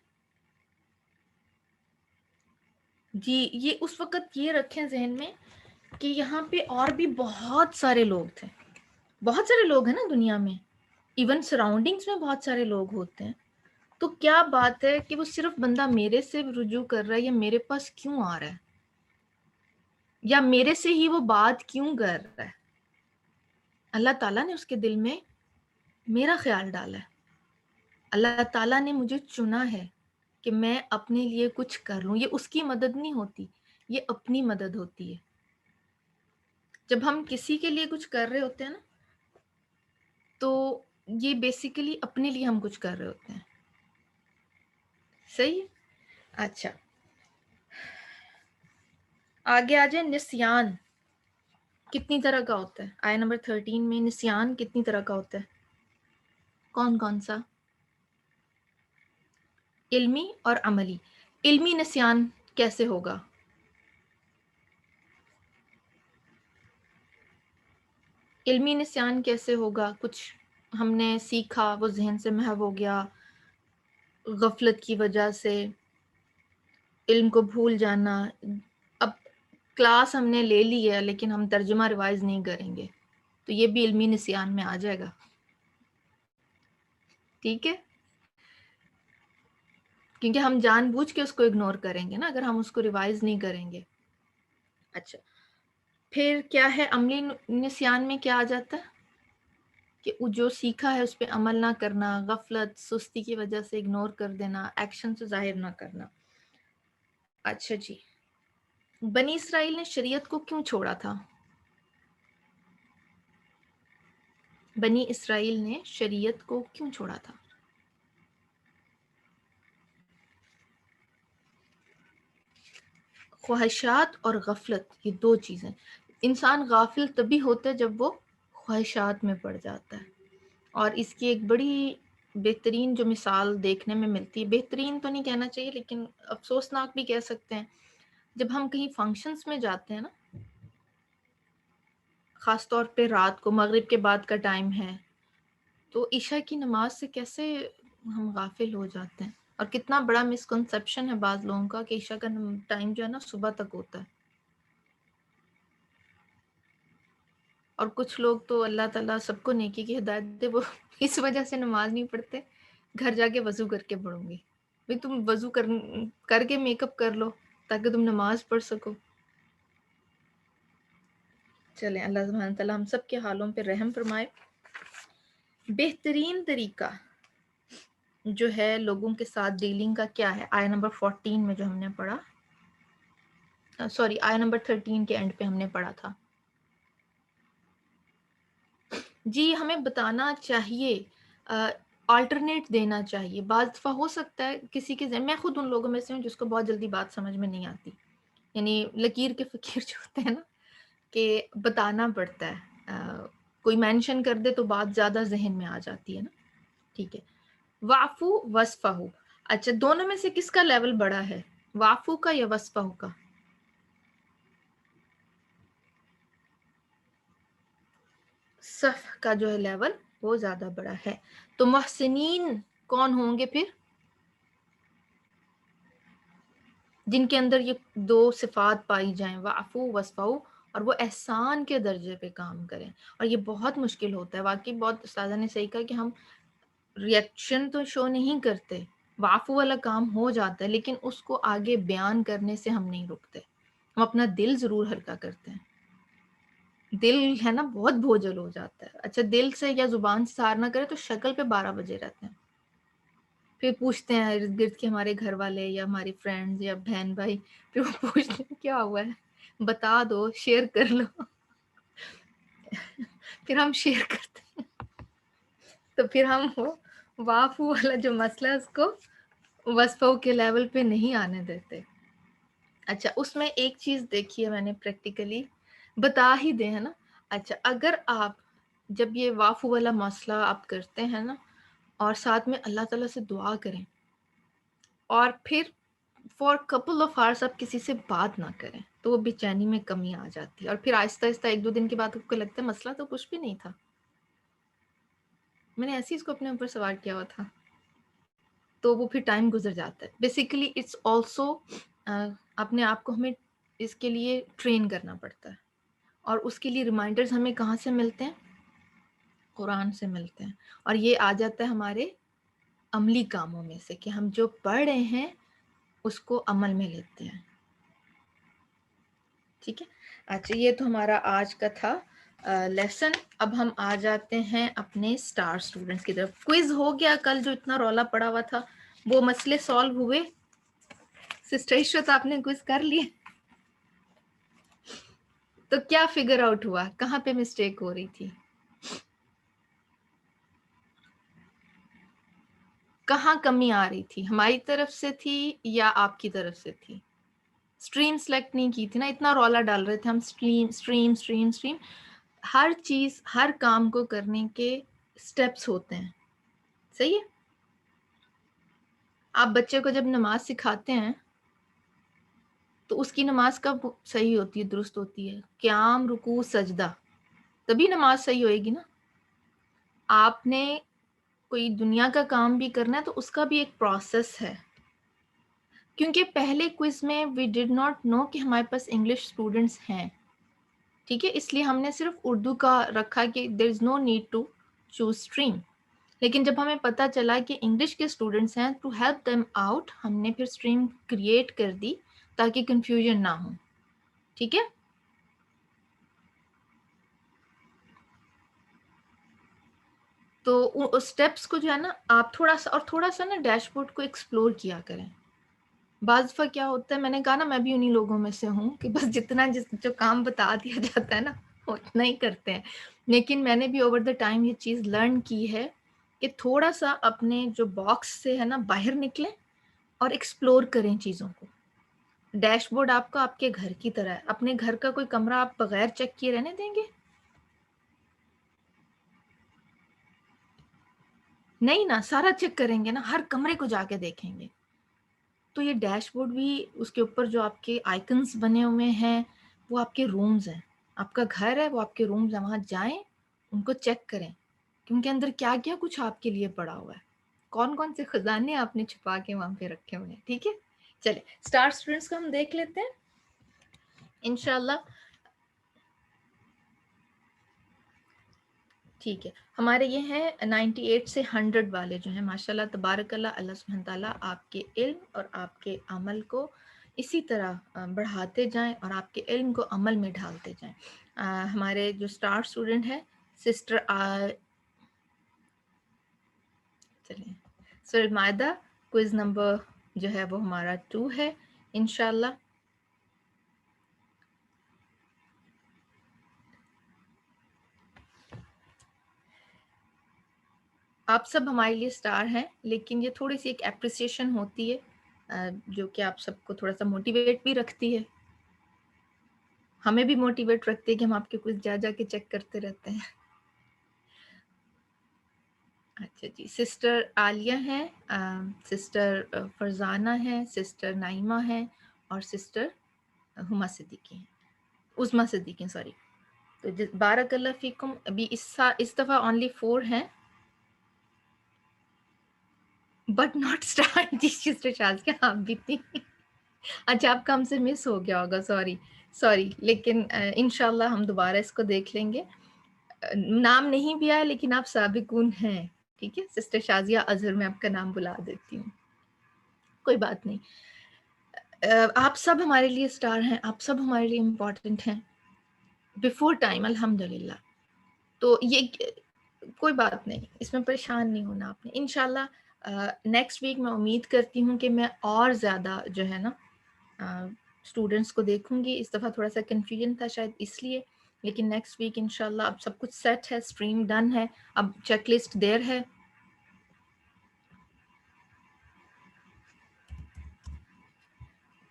جی۔ یہ اس وقت یہ رکھیں ذہن میں کہ یہاں پہ اور بھی بہت سارے لوگ تھے، بہت سارے لوگ ہیں نا دنیا میں، ایون سراؤنڈنگس میں بہت سارے لوگ ہوتے ہیں، تو کیا بات ہے کہ وہ صرف بندہ میرے سے رجوع کر رہا ہے، یا میرے پاس کیوں آ رہا ہے، یا میرے سے ہی وہ بات کیوں کر رہا ہے؟ اللہ تعالیٰ نے اس کے دل میں میرا خیال ڈالا ہے، اللہ تعالیٰ نے مجھے چنا ہے، کہ میں اپنے لیے کچھ کر لوں. یہ اس کی مدد نہیں ہوتی، یہ اپنی مدد ہوتی ہے. جب ہم کسی کے لیے کچھ کر رہے ہوتے ہیں نا تو یہ بیسیکلی اپنے لیے ہم کچھ کر رہے ہوتے ہیں. صحیح ہے. اچھا آگے آ جائیں. نسیان کتنی طرح کا ہوتا ہے؟ آیت نمبر 13 میں نسیان کتنی طرح کا ہوتا ہے؟ کون کون سا؟ علمی اور عملی. علمی نسیان کیسے ہوگا؟ علمی نسیان کیسے ہوگا؟ کچھ ہم نے سیکھا وہ ذہن سے محو ہو گیا، غفلت کی وجہ سے علم کو بھول جانا. اب کلاس ہم نے لے لی ہے لیکن ہم ترجمہ ریوائز نہیں کریں گے تو یہ بھی علمی نسیان میں آ جائے گا. ٹھیک ہے، کیونکہ ہم جان بوجھ کے اس کو اگنور کریں گے نا اگر ہم اس کو ریوائز نہیں کریں گے. اچھا پھر کیا ہے عملی نسیان میں؟ کیا آ جاتا ہے کہ جو سیکھا ہے اس پہ عمل نہ کرنا، غفلت سستی کی وجہ سے اگنور کر دینا، ایکشن سے ظاہر نہ کرنا. اچھا جی، بنی اسرائیل نے شریعت کو کیوں چھوڑا تھا؟ بنی اسرائیل نے شریعت کو کیوں چھوڑا تھا؟ خواہشات اور غفلت یہ دو چیزیں. انسان غافل تبھی ہوتا ہے جب وہ خواہشات میں پڑ جاتا ہے. اور اس کی ایک بڑی بہترین جو مثال دیکھنے میں ملتی ہے، بہترین تو نہیں کہنا چاہیے لیکن افسوسناک بھی کہہ سکتے ہیں، جب ہم کہیں فنکشنز میں جاتے ہیں نا، خاص طور پہ رات کو مغرب کے بعد کا ٹائم ہے تو عشاء کی نماز سے کیسے ہم غافل ہو جاتے ہیں. اور کتنا بڑا مسکنسیپشن ہے بعض لوگوں کا کہ عشاء کا ٹائم جو ہے نا صبح تک ہوتا ہے. اور کچھ لوگ تو اللہ تعالیٰ سب کو نیکی کی ہدایت دے، وہ اس وجہ سے نماز نہیں پڑھتے، گھر جا کے وضو کر کے پڑھوں گی. بھئی تم وضو کر کے میک اپ کر لو تاکہ تم نماز پڑھ سکو. چلیں اللہ سبحانہ تعالیٰ ہم سب کے حالوں پہ رحم فرمائے. بہترین طریقہ جو ہے لوگوں کے ساتھ ڈیلنگ کا کیا ہے؟ آیت نمبر 14 میں جو ہم نے پڑھا، سوری آیت نمبر 13 کے اینڈ پہ ہم نے پڑھا تھا. جی ہمیں بتانا چاہیے، آلٹرنیٹ دینا چاہیے. بعض دفعہ ہو سکتا ہے کسی کے ذہن، میں خود ان لوگوں میں سے ہوں جس کو بہت جلدی بات سمجھ میں نہیں آتی، یعنی لکیر کے فقیر جو ہوتے ہیں نا کہ بتانا پڑتا ہے. کوئی مینشن کر دے تو بات زیادہ ذہن میں آ جاتی ہے نا. ٹھیک ہے، وعفو وصفہو. اچھا دونوں میں سے کس کا لیول بڑا ہے، وعفو کا یا وصفہو کا؟ صف کا جو ہے لیول وہ زیادہ بڑا ہے. تو محسنین کون ہوں گے پھر؟ جن کے اندر یہ دو صفات پائی جائیں، وعفو وصفہو، اور وہ احسان کے درجے پہ کام کریں. اور یہ بہت مشکل ہوتا ہے واقعی. بہت استاذہ نے صحیح کہا کہ ہم ریئیکشن تو شو نہیں کرتے، وعفو والا کام ہو جاتا ہے لیکن اس کو آگے بیان کرنے سے ہم نہیں رکتے. ہم اپنا دل ضرور ہلکا کرتے ہیں. دل ہے نا بہت بوجھل ہو جاتا ہے. اچھا دل سے یا زبان سے سار نہ کرے تو شکل پہ 12 بجے رہتے ہیں. پھر پوچھتے ہیں ارد گرد کے ہمارے گھر والے یا ہماری فرینڈز یا بہن بھائی، پھر وہ پوچھتے ہیں کیا ہوا ہے، بتا دو، شیئر کر لو. پھر ہم شیئر کرتے ہیں تو پھر ہم وہ وعفو والا جو مسئلہ ہے اس کو وصفوں کے لیول پہ نہیں آنے دیتے. اچھا اس میں ایک چیز دیکھی ہے میں نے پریکٹیکلی، بتا ہی دیں ہے نا. اچھا اگر آپ جب یہ وعفو والا مسئلہ آپ کرتے ہیں نا اور ساتھ میں اللہ تعالیٰ سے دعا کریں اور پھر فار کپل آف آورس آپ کسی سے بات نہ کریں تو وہ بے چینی میں کمی آ جاتی ہے. اور پھر آہستہ آہستہ 1-2 دن کے بعد آپ کو لگتا ہے مسئلہ تو کچھ بھی نہیں تھا. میں نے ایسی اس کو اپنے اوپر سوال کیا ہوا تھا. تو وہ پھر ٹائم گزر جاتا ہے. بیسیکلی اٹس آلسو اپنے آپ کو ہمیں اس کے لیے ٹرین کرنا پڑتا ہے. اور اس کے لیے ریمائنڈرز ہمیں کہاں سے ملتے ہیں؟ قرآن سے ملتے ہیں. اور یہ آ جاتا ہے ہمارے عملی کاموں میں سے کہ ہم جو پڑھ رہے ہیں اس کو عمل میں لیتے ہیں. ٹھیک ہے. اچھا یہ تو ہمارا آج کا تھا لیسن. اب ہم آ جاتے ہیں اپنے اسٹار اسٹوڈنٹس کی طرف. کوئز ہو گیا کل جو اتنا رولا پڑا ہوا تھا، وہ مسئلے سالو ہوئے؟ سسٹر عشرت آپ نے کوئز کر لیا؟ تو کیا فگر آؤٹ ہوا، کہاں پہ مسٹیک ہو رہی تھی؟ کہاں کمی آ رہی تھی؟ ہماری طرف سے تھی یا آپ کی طرف سے تھی؟ سٹریم سلیکٹ نہیں کی تھی نا، اتنا رولا ڈال رہے تھے ہم، سٹریم. ہر چیز، ہر کام کو کرنے کے سٹیپس ہوتے ہیں، صحیح ہے؟ آپ بچے کو جب نماز سکھاتے ہیں تو اس کی نماز کب صحیح ہوتی ہے، درست ہوتی ہے؟ قیام، رکوع، سجدہ، تبھی نماز صحیح ہوئے گی نا. آپ نے کوئی دنیا کا کام بھی کرنا ہے تو اس کا بھی ایک پروسیس ہے. کیونکہ پہلے کوئز میں وی ڈڈ ناٹ نو کہ ہمارے پاس انگلش اسٹوڈنٹس ہیں، ٹھیک ہے، اس لیے ہم نے صرف اردو کا رکھا کہ there is no need to choose stream. لیکن جب ہمیں پتہ چلا کہ انگلش کے اسٹوڈنٹس ہیں، ٹو ہیلپ دیم آؤٹ ہم نے پھر اسٹریم کریٹ کر دی تاکہ کنفیوژن نہ ہو. ٹھیک ہے، تو اسٹیپس کو جو ہے نا آپ تھوڑا سا نا ڈیش بورڈ کو ایکسپلور کیا کریں. بعض دفعہ کیا ہوتا ہے، میں نے کہا نا میں بھی انہی لوگوں میں سے ہوں کہ بس جو کام بتا دیا جاتا ہے نا اتنا ہی کرتے ہیں. لیکن میں نے بھی اوور دا ٹائم یہ چیز لرن کی ہے کہ تھوڑا سا اپنے جو باکس سے ہے نا باہر نکلیں اور ایکسپلور کریں چیزوں کو. ڈیش بورڈ آپ کا آپ کے گھر کی طرح ہے. اپنے گھر کا کوئی کمرہ آپ بغیر چیک کیے رہنے دیں گے؟ نہیں نا، سارا چیک کریں گے نا، ہر کمرے کو جا کے دیکھیں گے. تو یہ ڈیش بورڈ بھی، اس کے اوپر جو آپ کے آئیکنز بنے ہوئے ہیں وہ آپ کے رومز ہیں. آپ کا گھر ہے، وہ آپ کے رومز ہیں، وہاں جائیں، ان کو چیک کریں کہ ان کے اندر کیا کیا کچھ آپ کے لیے پڑا ہوا ہے، کون کون سے خزانے آپ نے چھپا کے وہاں پہ رکھے ہوئے ہیں. ٹھیک ہے، چلیں اسٹار اسٹوڈنٹس کو ہم دیکھ لیتے ہیں انشاءاللہ. ٹھیک ہے، ہمارے یہ ہیں 98 سے 100 والے جو ہیں ماشاءاللہ تبارک اللہ. اللہ سبحانہ تعالیٰ آپ کے علم اور آپ کے عمل کو اسی طرح بڑھاتے جائیں اور آپ کے علم کو عمل میں ڈھالتے جائیں. ہمارے جو اسٹار اسٹوڈنٹ ہیں سسٹر چلیں سر مائدہ، کوئز نمبر جو ہے وہ ہمارا 2 ہے انشاءاللہ. آپ سب ہمارے لیے سٹار ہیں، لیکن یہ تھوڑی سی ایک اپریسیشن ہوتی ہے جو کہ آپ سب کو تھوڑا سا موٹیویٹ بھی رکھتی ہے. ہمیں بھی موٹیویٹ رکھتی ہے کہ ہم آپ کے کچھ جا جا کے چیک کرتے رہتے ہیں. اچھا جی، سسٹر عالیہ ہیں، سسٹر فرزانہ ہیں، سسٹر نائمہ ہیں اور سسٹر ہما صدیقی ہیں، عظمیٰ صدیقی سوری. تو بارک اللہ فیکم. ابھی اس دفعہ اونلی 4 ہیں بٹ ناٹ اسٹارٹ. جی سسٹر شازیہ آپ بھی تھی. اچھا آپ کا ہم سے مس ہو گیا ہوگا، سوری. لیکن انشاءاللہ ہم دوبارہ اس کو دیکھ لیں گے. نام نہیں بھی آیا لیکن آپ سابقون ہیں. ٹھیک ہے سسٹر شازیہ اظہر، میں آپ کا نام بلا دیتی ہوں، کوئی بات نہیں. آپ سب ہمارے لیے سٹار ہیں، آپ سب ہمارے لیے امپورٹنٹ ہیں بیفور ٹائم الحمدللہ. تو یہ کوئی بات نہیں، اس میں پریشان نہیں ہونا آپ نے. انشاءاللہ نیکسٹ ویک میں امید کرتی ہوں کہ میں اور زیادہ جو ہے نا اسٹوڈنٹس کو دیکھوں گی. اس دفعہ تھوڑا سا کنفیوژن تھا شاید اس لیے، لیکن نیکسٹ ویک انشاءاللہ اب سب کچھ سیٹ ہے، اسٹریم ڈن ہے. اب چیک لسٹ دیر ہے،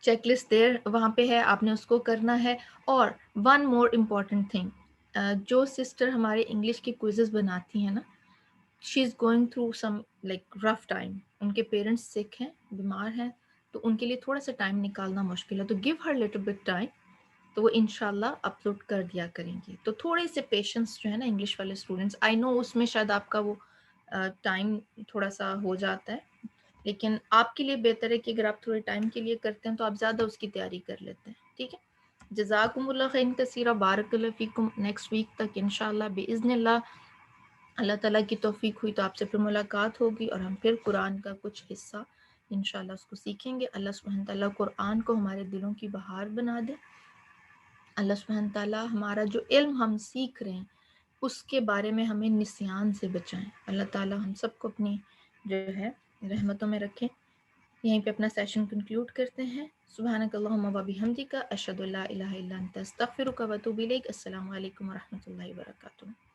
چیک لسٹ دیر وہاں پہ ہے، آپ نے اس کو کرنا ہے. اور ون مور امپورٹنٹ تھنگ، جو سسٹر ہمارے انگلش کے کوئزز بناتی ہیں نا، she is going through some like rough time. ان کے پیرنٹس سک ہیں، بیمار ہیں، تو ان کے لیے تھوڑا سا ٹائم نکالنا مشکل ہے. تو گیو ہر لٹل بٹ ٹائم، تو وہ انشاءاللہ اپلوڈ کر دیا کریں گی. تو تھوڑے سے پیشنس جو ہے نا انگلش والے اسٹوڈنٹس، آئی نو اس میں شاید آپ کا وہ ٹائم تھوڑا سا ہو جاتا ہے، لیکن آپ کے لیے بہتر ہے کہ اگر آپ تھوڑے ٹائم کے لیے کرتے ہیں تو آپ زیادہ اس کی تیاری کر لیتے ہیں. ٹھیک ہے، جزاکم اللہ خیر کثیرہ، بارک اللہ فیکم. نیکسٹ ویک تک انشاءاللہ باذن اللہ تعالیٰ کی توفیق ہوئی تو آپ سے پھر ملاقات ہوگی اور ہم پھر قرآن کا کچھ حصہ انشاءاللہ اس کو سیکھیں گے. اللہ سبحانہ تعالیٰ قرآن کو ہمارے دلوں کی بہار بنا دے. اللہ سبحانہ تعالیٰ ہمارا جو علم ہم سیکھ رہے ہیں اس کے بارے میں ہمیں نسیان سے بچائیں. اللہ تعالیٰ ہم سب کو اپنی جو ہے رحمتوں میں رکھیں. یہیں پہ اپنا سیشن کنکلوڈ کرتے ہیں. سبحانک اللہم و بحمدک اشہد ان لا الہ الا انت استغفرک و اتوب الیک. السلام علیکم ورحمۃ اللہ وبرکاتہ.